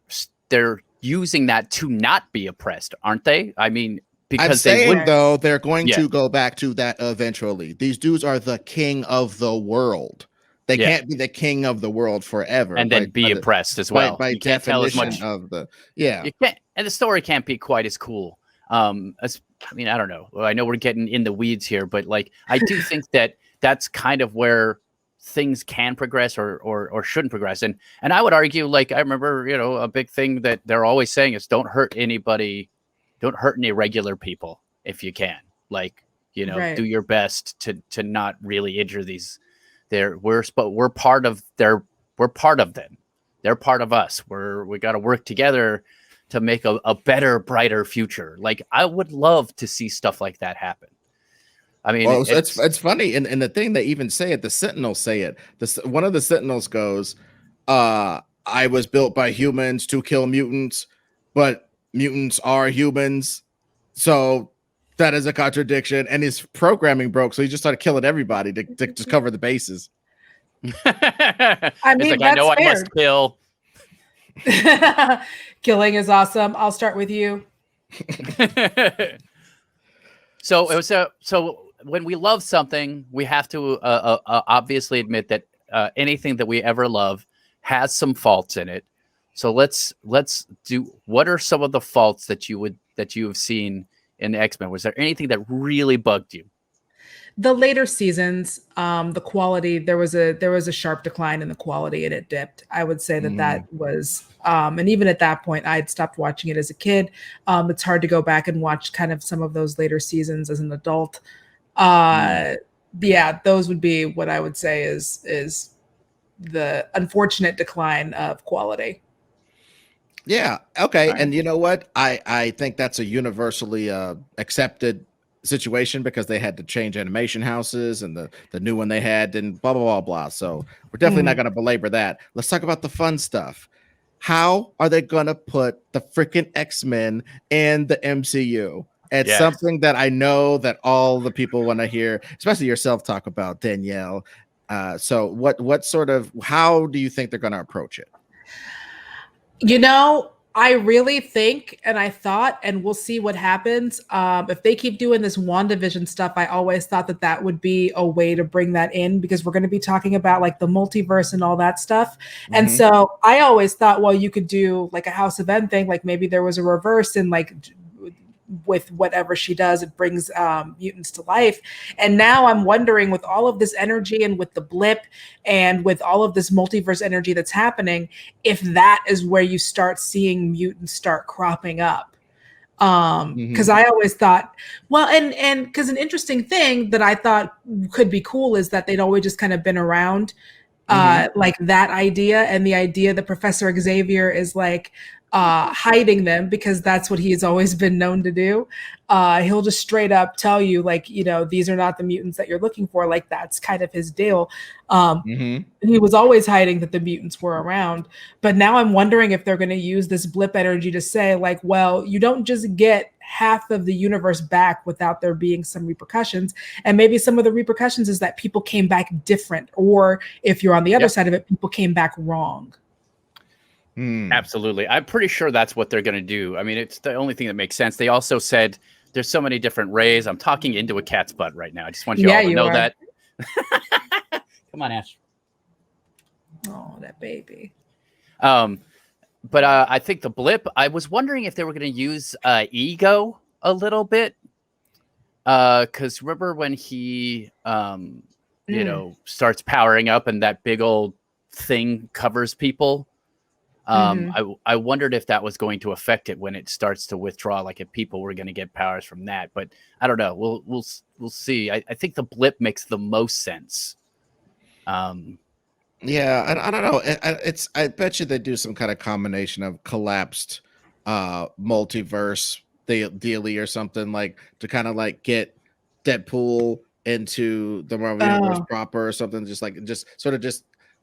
using that to not be oppressed, aren't they? I mean, because though they're going to go back to that eventually. These dudes are the king of the world. They can't be the king of the world forever and then be oppressed as well. By definition of the you can't, and the story can't be quite as cool. I mean, I don't know. I know we're getting in the weeds here, but like I do think that's kind of where things can progress or shouldn't progress. And I would argue, like, I remember, a big thing that they're always saying is don't hurt anybody, don't hurt any regular people if you can. Like, Right. do your best to not really injure these. We're part of we're part of them. They're part of us. We got to work together to make a better, brighter future. Like, I would love to see stuff like that happen. I mean, Well, it's funny, and the thing they even say it, the Sentinels say it. One of the Sentinels goes, "I was built by humans to kill mutants, but mutants are humans, so that is a contradiction." And his programming broke, so he just started killing everybody to just cover the bases. I it's mean, like, I know that's I must kill. Killing is awesome. I'll start with you. So it was so when we love something, we have to obviously admit that anything that we ever love has some faults in it. So let's do, what are some of the faults that you have seen in X-Men? Was there anything that really bugged you? The later seasons, the quality, there was a sharp decline in the quality, and it dipped. I would say that was, and even at that point, I had stopped watching it as a kid. It's hard to go back and watch kind of some of those later seasons as an adult. Yeah, those would be what I would say is the unfortunate decline of quality. Yeah. Okay. Right. And you know what? I think that's a universally accepted situation because they had to change animation houses, and the new one they had and blah blah blah blah. So we're definitely not going to belabor that. Let's talk about the fun stuff. How are they going to put the freaking X-Men in the MCU? It's something that I know that all the people want to hear, especially yourself, talk about, Danielle. So what sort of, how do you think they're going to approach it? I really think, and I thought, and we'll see what happens. If they keep doing this WandaVision stuff, I always thought that would be a way to bring that in, because we're going to be talking about like the multiverse and all that stuff. And so I always thought, well, you could do like a House of M thing, like maybe there was a reverse, and like with whatever she does, it brings mutants to life. And now I'm wondering, with all of this energy and with the blip and with all of this multiverse energy that's happening, if that is where you start seeing mutants start cropping up. Because I always thought, well, and because an interesting thing that I thought could be cool is that they'd always just kind of been around, like that idea, and the idea that Professor Xavier is like hiding them, because that's what he's always been known to do. He'll just straight up tell you, like, these are not the mutants that you're looking for. Like, that's kind of his deal. He was always hiding that the mutants were around. But now I'm wondering if they're going to use this blip energy to say, like, well, you don't just get half of the universe back without there being some repercussions. And maybe some of the repercussions is that people came back different. Or if you're on the other side of it, people came back wrong. Absolutely. I'm pretty sure that's what they're going to do. I mean, it's the only thing that makes sense. They also said there's so many different rays. I'm talking into a cat's butt right now. I just want you all to know that. Come on, Ash. Oh, that baby. But I think the blip, I was wondering if they were going to use ego a little bit. Because remember when he, starts powering up and that big old thing covers people? I wondered if that was going to affect it when it starts to withdraw, like if people were going to get powers from that. But I don't know. We'll see. I think the blip makes the most sense. Yeah, I don't know. I bet you they do some kind of combination of collapsed multiverse dealy or something, like to kind of like get Deadpool into the Marvel universe proper, or something, just sort of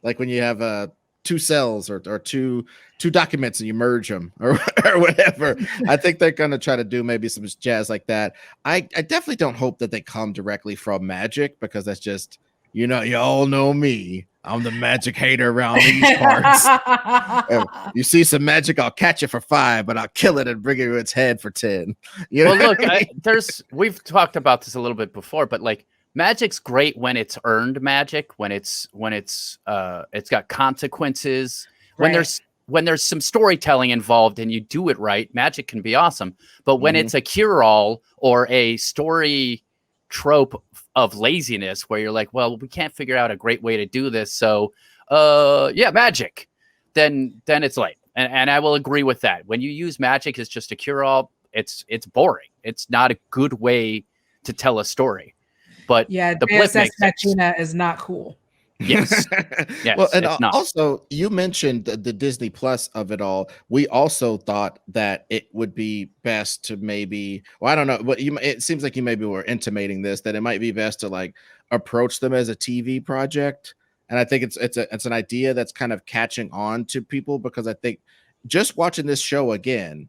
like when you have two cells or two documents and you merge them or whatever. I think they're going to try to do maybe some jazz like that. I definitely don't hope that they come directly from magic, because that's just, you all know me. I'm the magic hater around these parts. You see some magic, I'll catch it for 5, but I'll kill it and bring it to its head for 10. Well, look, we've talked about this a little bit before, but like, magic's great when it's earned magic, when it's got consequences, right. when there's some storytelling involved and you do it right, magic can be awesome. But when it's a cure-all or a story trope of laziness where you're like, well, we can't figure out a great way to do this, so magic, then it's late. And I will agree with that. When you use magic as just a cure-all, it's boring. It's not a good way to tell a story. But Yeah, the blip Deus Ex makes sense. Machina is not cool. Yes. Yes, Well, and it's not. also you mentioned the Disney Plus of it all. We also thought that it would be best to maybe, well, I don't know, but it seems like you maybe were intimating this, that it might be best to like approach them as a TV project. And I think it's an idea that's kind of catching on to people, because I think just watching this show again,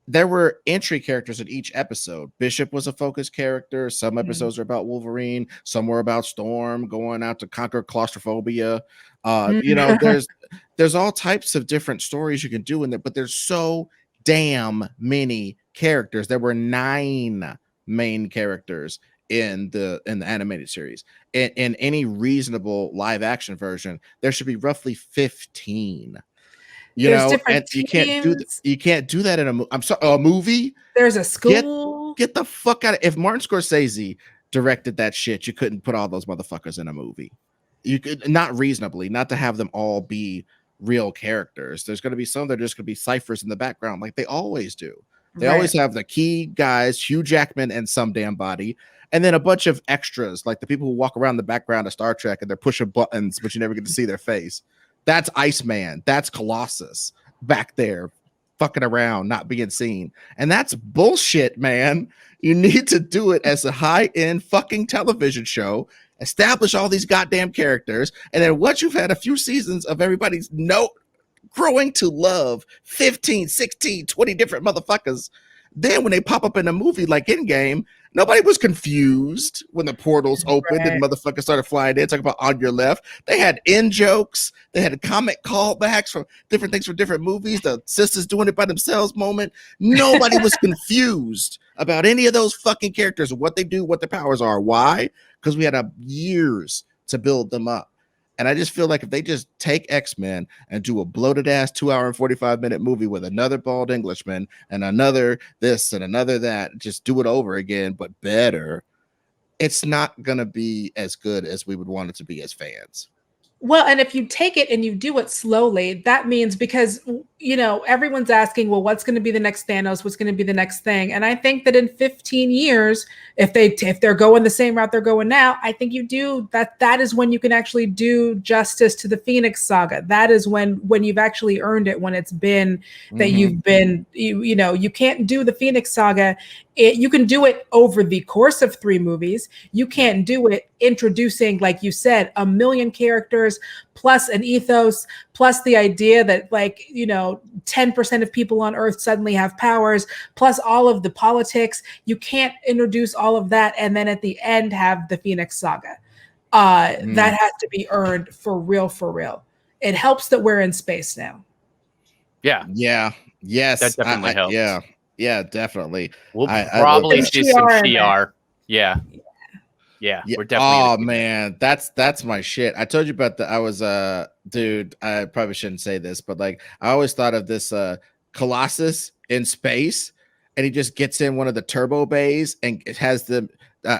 there were entry characters in each episode. Bishop was a focus character. Some episodes are about Wolverine. Some were about Storm going out to conquer claustrophobia. There's all types of different stories you can do in there, but there's so damn many characters. There were 9 main characters in the animated series. In any reasonable live action version, there should be roughly 15. There's different And you can't do that in a movie. There's a school. Get the fuck out of, if Martin Scorsese directed that shit, you couldn't put all those motherfuckers in a movie. You could not reasonably, not to have them all be real characters. There's going to be some that are just going to be ciphers in the background, like they always do. They always have the key guys, Hugh Jackman and some damn body, and then a bunch of extras, like the people who walk around the background of Star Trek and they're pushing buttons, but you never get to see their face. That's Iceman. That's Colossus back there fucking around, not being seen. And that's bullshit, man. You need to do it as a high-end fucking television show, establish all these goddamn characters, and then once you've had a few seasons of everybody's growing to love 15, 16, 20 different motherfuckers, then when they pop up in a movie like Endgame, nobody was confused when the portals opened and motherfuckers started flying in, talking about On Your Left. They had in jokes. They had comic callbacks from different things from different movies. The sisters doing it by themselves moment. Nobody was confused about any of those fucking characters, what they do, what their powers are. Why? Because we had years to build them up. And I just feel like if they just take X-Men and do a bloated ass 2 hour and 45-minute movie with another bald Englishman and another this and another that, just do it over again, but better, it's not going to be as good as we would want it to be as fans. Well, and if you take it and you do it slowly, that means, because, everyone's asking, well, what's going to be the next Thanos? What's going to be the next thing? And I think that in 15 years, if they're going the same route they're going now, I think you do that. That is when you can actually do justice to the Phoenix Saga. That is when you've actually earned it, when it's been that you've been, you can't do the Phoenix Saga. You can do it over the course of 3 movies. You can't do it introducing, like you said, 1 million characters plus an ethos, plus the idea that 10% of people on Earth suddenly have powers, plus all of the politics. You can't introduce all of that and then at the end have the Phoenix Saga. That has to be earned for real, for real. It helps that we're in space now. Yeah. Yes. That definitely helps. Yeah, definitely. We'll probably do some TR. Yeah, we're definitely. Oh man, that's my shit. I told you about dude, I probably shouldn't say this, but I always thought of this Colossus in space, and he just gets in one of the turbo bays, and it has the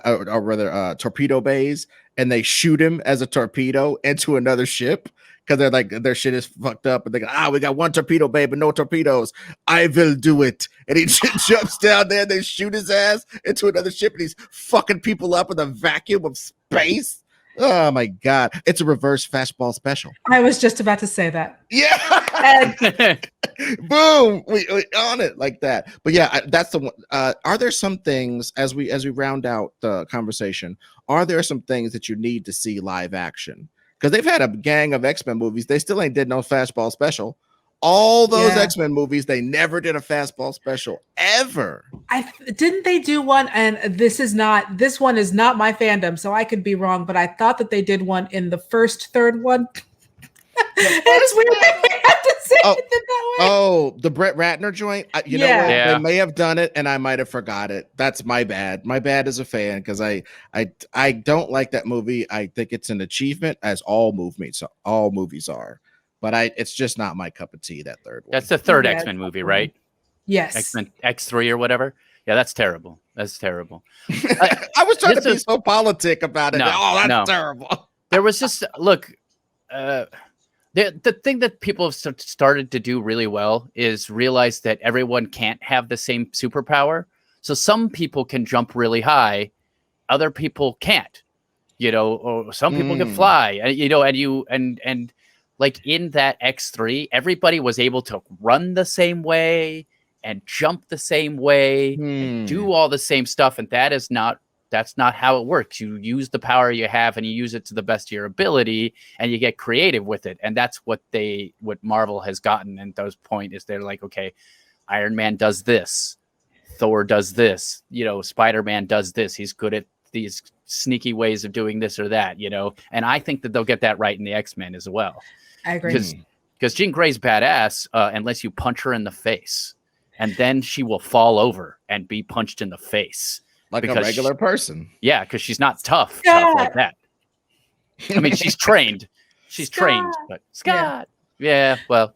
or rather torpedo bays, and they shoot him as a torpedo into another ship. Because they're like, their shit is fucked up, and they go, we got 1 torpedo bay, but no torpedoes. I will do it. And he jumps down there, and they shoot his ass into another ship, and he's fucking people up in the vacuum of space. Oh my god, it's a reverse fastball special. I was just about to say that. Yeah. Boom, we on it like that. But yeah, that's the one. Are there some things, as we round out the conversation, are there some things that you need to see live action? Because they've had a gang of X-Men movies. They still ain't did no fastball special. All those X-Men movies, they never did a fastball special ever. Didn't they do one? And this one is not my fandom, so I could be wrong, but I thought that they did one in the first third one. It's weird that we have to say it that way. Oh, the Brett Ratner joint. You know what? They may have done it, and I might have forgot it. That's my bad. My bad as a fan, because I don't like that movie. I think it's an achievement, as all movies are. But it's just not my cup of tea. That third one. That's the third X-Men movie, right? Yes. X-Men X3 or whatever. Yeah, that's terrible. That's terrible. I was trying to be so politic about it. That's terrible. There was just look. The thing that people have started to do really well is realize that everyone can't have the same superpower. So some people can jump really high, other people can't, or some people can fly, and like in that X3, everybody was able to run the same way and jump the same way and do all the same stuff. And that's not how it works. You use the power you have and you use it to the best of your ability and you get creative with it. And that's what Marvel has gotten. And those point is they're like, okay, Iron Man does this. Thor does this, Spider-Man does this. He's good at these sneaky ways of doing this or that, and I think that they'll get that right in the X-Men as well. I agree. Because Jean Grey's badass unless you punch her in the face, and then she will fall over and be punched in the face. Like a regular person. Yeah, because she's not tough like that. I mean, she's trained. She's trained, but Scott. Yeah, well,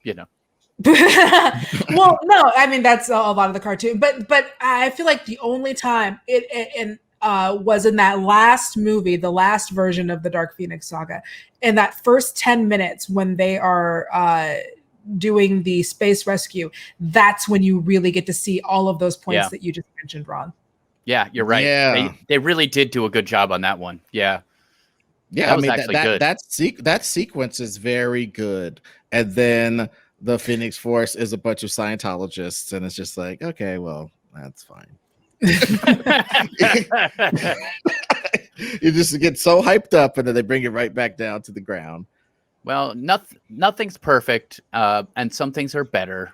Well, no, I mean that's a lot of the cartoon, but I feel like the only time it was in that last movie, the last version of the Dark Phoenix saga, in that first 10 minutes when they are doing the space rescue. That's when you really get to see all of those points that you just mentioned, Ron. Yeah, you're right. Yeah. They really did do a good job on that one. Yeah. Yeah, I mean that sequence is very good, and then the Phoenix Force is a bunch of Scientologists, and it's just like, okay, well, that's fine. You just get so hyped up, and then they bring it right back down to the ground. Well, nothing's perfect, and some things are better.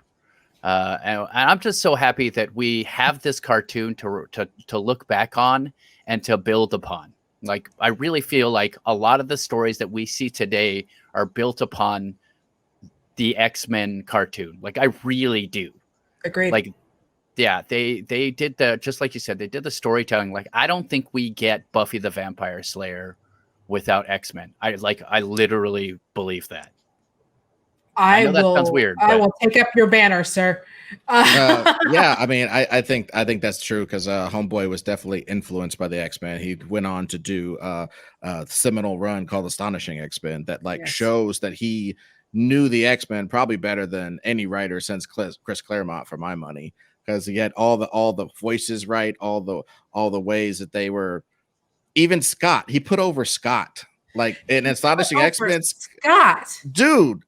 And I'm just so happy that we have this cartoon to look back on and to build upon. Like, I really feel like a lot of the stories that we see today are built upon the X-Men cartoon. Like, I really do. Agreed. Like, yeah, they did just like you said, they did the storytelling. Like, I don't think we get Buffy the Vampire Slayer without X-Men. I literally believe that. I know that sounds weird. I will take up your banner, sir. Yeah, I mean, I think that's true, because Homeboy was definitely influenced by the X-Men. He went on to do a seminal run called Astonishing X-Men that shows that he knew the X-Men probably better than any writer since Chris Claremont, for my money, because he had all the voices right, all the ways that they were. Even Scott, he put over Scott. Like in Astonishing X-Men,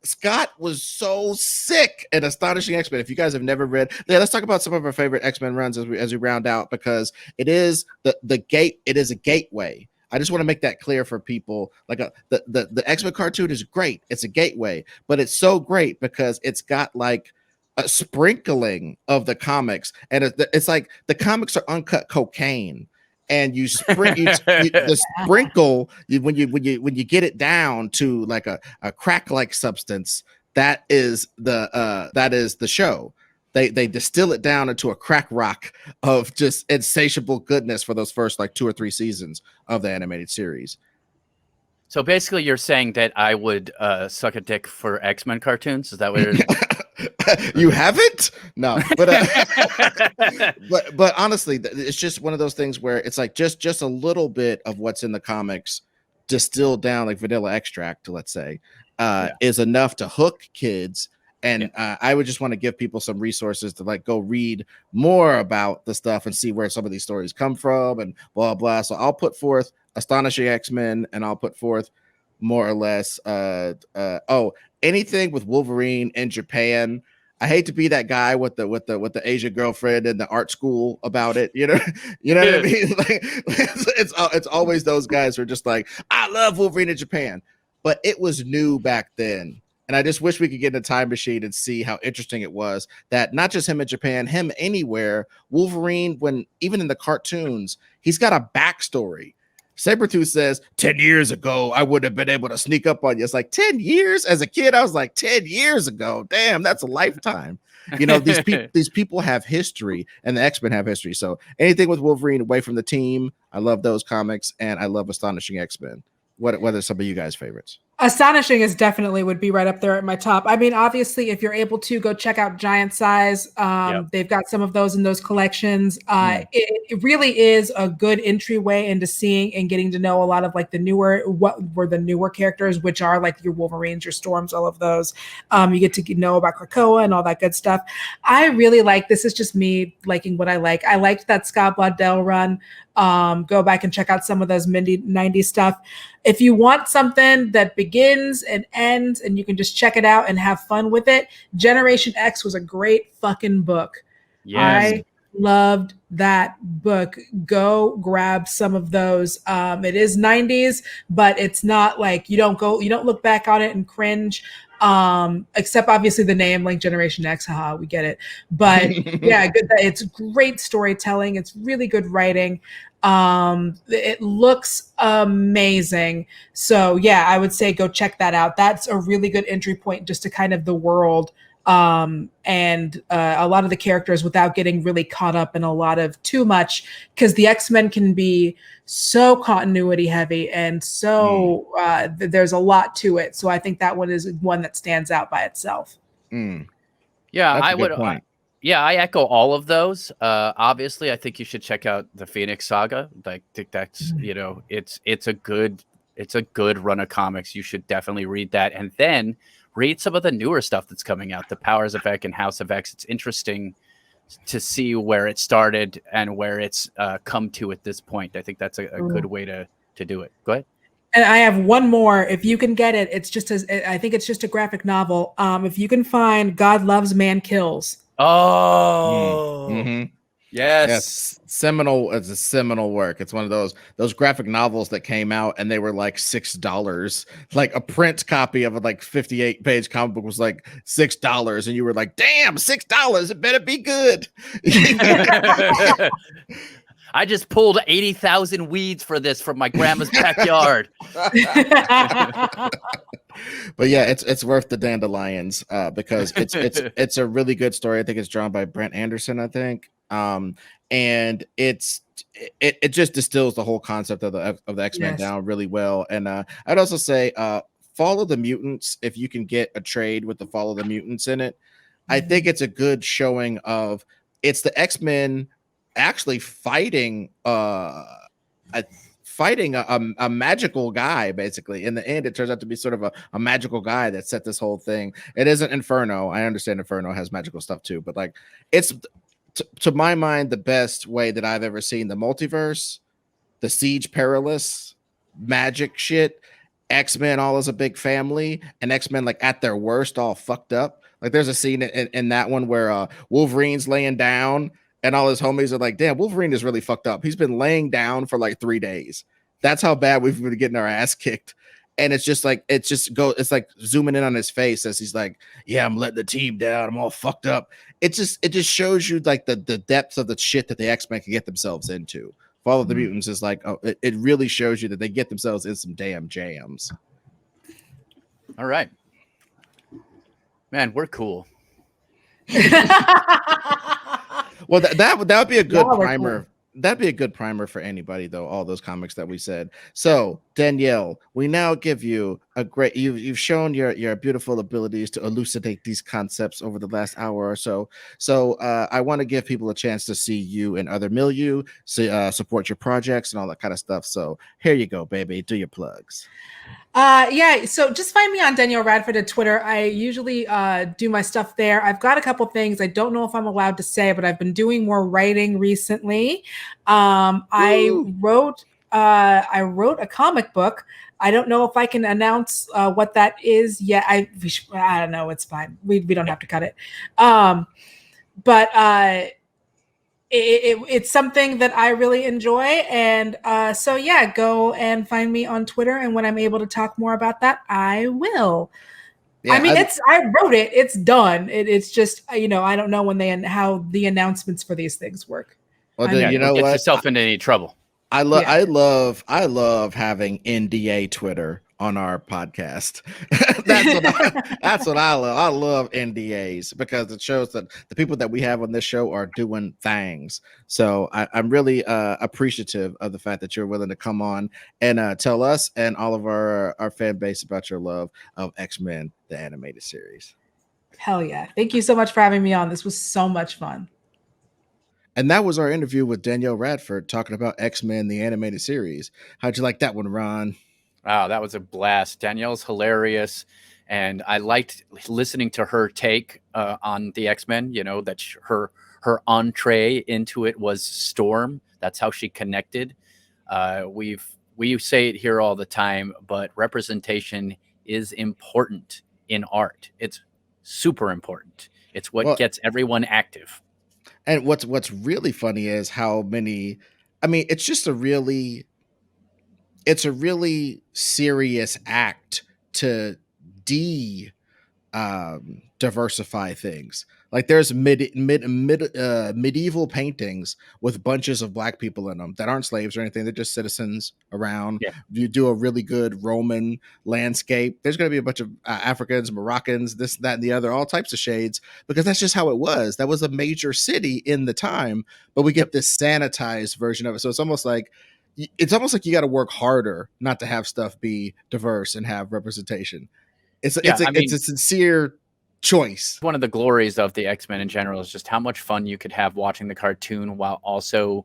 Scott was so sick in Astonishing X-Men. If you guys have never read, let's talk about some of our favorite X-Men runs as we round out, because it is the gate. It is a gateway. I just want to make that clear for people. Like the X-Men cartoon is great. It's a gateway, but it's so great because it's got like a sprinkling of the comics, and it's like the comics are uncut cocaine. And you sprinkle when you get it down to like a crack like substance. That is the show. They distill it down into a crack rock of just insatiable goodness for those first like 2 or 3 seasons of the animated series. So basically, you're saying that I would suck a dick for X-Men cartoons? Is that what it is? You haven't? No, but but honestly, it's just one of those things where it's like just a little bit of what's in the comics distilled down, like vanilla extract, let's say, is enough to hook kids. And I would just want to give people some resources to like go read more about the stuff and see where some of these stories come from and blah blah. So I'll put forth Astonishing X-Men, and I'll put forth more or less anything with Wolverine in Japan. I hate to be that guy with the Asian girlfriend in the art school about it, you know what I mean? Like, it's always those guys who are just like, I love Wolverine in Japan, but it was new back then. And I just wish we could get in a time machine and see how interesting it was that not just him in Japan, him anywhere. Wolverine, when even in the cartoons, he's got a backstory. Sabretooth says, 10 years ago, I would have been able to sneak up on you. It's like 10 years? As a kid, I was like, 10 years ago. Damn, that's a lifetime. You know, these people have history, and the X-Men have history. So anything with Wolverine away from the team, I love those comics, and I love Astonishing X-Men. What are some of you guys' favorites? Astonishing is definitely would be right up there at my top. I mean, obviously, if you're able to go check out Giant Size, they've got some of those in those collections. It really is a good entryway into seeing and getting to know a lot of like the newer characters, which are like your Wolverines, your Storms, all of those. You get to know about Krakoa and all that good stuff. I really like, this is just me liking what I like. I liked that Scott Blaudel run. Go back and check out some of those 90s stuff. If you want something that begins and ends and you can just check it out and have fun with it, Generation X was a great fucking book. Yes. I loved that book. Go grab some of those. It is 90s, but it's not like you don't look back on it and cringe. Except obviously the name, like Generation X, haha, we get it. But yeah, good. It's great storytelling. It's really good writing. It looks amazing. So yeah, I would say go check that out. That's a really good entry point just to kind of the world. And a lot of the characters without getting really caught up in a lot of too much, because the X-Men can be so continuity heavy and so there's a lot to it. So I think that one is one that stands out by itself. Yeah, I would. I echo all of those. Obviously, I think you should check out the Phoenix Saga. I think that's it's a good run of comics. You should definitely read that, and then read some of the newer stuff that's coming out, the Powers of X and House of X. It's interesting to see where it started and where it's come to at this point. I think that's a good way to do it. Go ahead. And I have one more. If you can get it, I think it's just a graphic novel. If you can find God Loves, Man Kills. Oh, yes. Seminal. It's a seminal work. It's one of those graphic novels that came out and they were like $6. Like a print copy of a like 58-page comic book was like $6, and you were like, "Damn, $6! It better be good." I just pulled 80,000 weeds for this from my grandma's backyard. But yeah, it's worth the dandelions because it's a really good story. I think it's drawn by Brent Anderson, I think. And it just distills the whole concept of the X-Men down really well. And I'd also say Follow the Mutants, if you can get a trade with the Follow the Mutants in it. I think it's a good showing of it's the X-Men actually fighting a magical guy. Basically, in the end, it turns out to be sort of a magical guy that set this whole thing. It isn't Inferno. I understand Inferno has magical stuff too, but like it's to my mind the best way that I've ever seen the multiverse, the Siege Perilous magic shit, X-Men all as a big family, and X-Men like at their worst all fucked up. Like there's a scene in that one where Wolverine's laying down and all his homies are like, "Damn, Wolverine is really fucked up. He's been laying down for like 3 days." That's how bad we've been getting our ass kicked. And it's just like it's like zooming in on his face as he's like, "Yeah, I'm letting the team down. I'm all fucked up." It just shows you like the depths of the shit that the X-Men can get themselves into. Follow the Mutants is like, it really shows you that they get themselves in some damn jams. All right, man, we're cool. Well, that would be a good primer. Cool. That'd be a good primer for anybody, though. All those comics that we said. So, Danielle, we now give you a great. You've shown your beautiful abilities to elucidate these concepts over the last hour or so. So, I want to give people a chance to see you in other milieu, support your projects and all that kind of stuff. So, here you go, baby. Do your plugs. So just find me on Danielle Radford at Twitter. I usually do my stuff there. I've got a couple things I don't know if I'm allowed to say, but I've been doing more writing recently. I wrote a comic book. I don't know if I can announce what that is yet. I don't know. It's fine. We don't have to cut it. But it's something that I really enjoy. And so, yeah, go and find me on Twitter. And when I'm able to talk more about that, I will. Yeah, I mean, I wrote it. It's done. It's just, I don't know how the announcements for these things work. Well, then, you know what? Get yourself into any trouble. I love having NDA Twitter on our podcast. That's what I love. I love NDAs because it shows that the people that we have on this show are doing things. So I'm really appreciative of the fact that you're willing to come on and tell us and all of our fan base about your love of X-Men, the animated series. Hell yeah. Thank you so much for having me on. This was so much fun. And that was our interview with Danielle Radford talking about X-Men, the animated series. How'd you like that one, Ron? Wow, that was a blast. Danielle's hilarious. And I liked listening to her take on the X-Men, you know, that her entree into it was Storm. That's how she connected. We say it here all the time, but representation is important in art. It's super important. It's what gets everyone active. And what's really funny is how many. I mean, it's a really serious act to de diversify things. Like there's medieval paintings with bunches of black people in them that aren't slaves or anything. They're just citizens around. Yeah. You do a really good Roman landscape, there's going to be a bunch of Africans, Moroccans, this, that, and the other, all types of shades, because that's just how it was. That was a major city in the time, but we get this sanitized version of it. So it's almost like you got to work harder not to have stuff be diverse and have representation. It's a sincere choice. One of the glories of the X-Men in general is just how much fun you could have watching the cartoon while also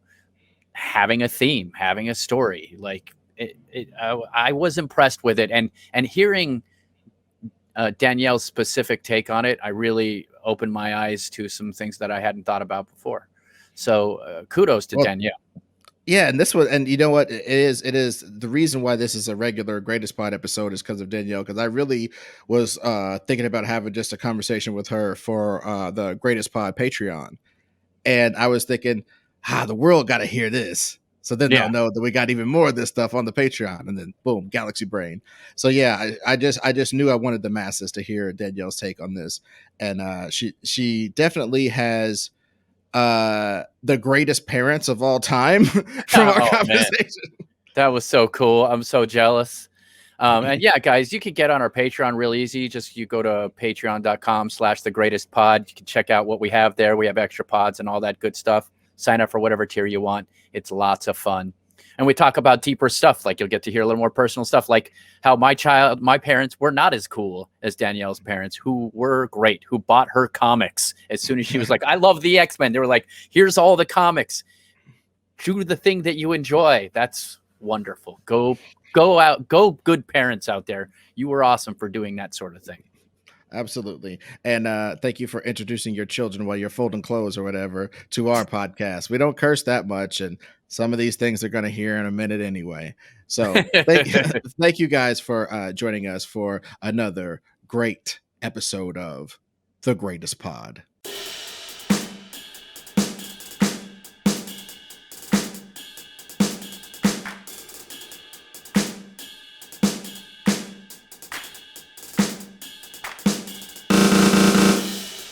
having a theme, having a story. Like I was impressed with it, and hearing Danielle's specific take on it, I really opened my eyes to some things that I hadn't thought about before. So kudos to Danielle. Yeah, and this was, and you know what, it is the reason why this is a regular Greatest Pod episode is because of Danielle, because I really was thinking about having just a conversation with her for the Greatest Pod Patreon, and I was thinking, the world got to hear this, so then they'll know that we got even more of this stuff on the Patreon, and then boom, Galaxy Brain. So yeah, I just knew I wanted the masses to hear Danielle's take on this, and she definitely has the greatest parents of all time from our conversation. Man. That was so cool. I'm so jealous. And yeah, guys, you can get on our Patreon real easy. Just you go to patreon.com/thegreatestpod. You can check out what we have there. We have extra pods and all that good stuff. Sign up for whatever tier you want. It's lots of fun. And we talk about deeper stuff. Like you'll get to hear a little more personal stuff, like how my parents were not as cool as Danielle's parents, who were great, who bought her comics as soon as she was like, I love the X-Men. They were like, here's all the comics. Do the thing that you enjoy. That's wonderful. Go out. Go good parents out there. You were awesome for doing that sort of thing. Absolutely. And thank you for introducing your children while you're folding clothes or whatever to our podcast. We don't curse that much, and some of these things they're going to hear in a minute anyway. So thank you guys for joining us for another great episode of The Greatest Pod.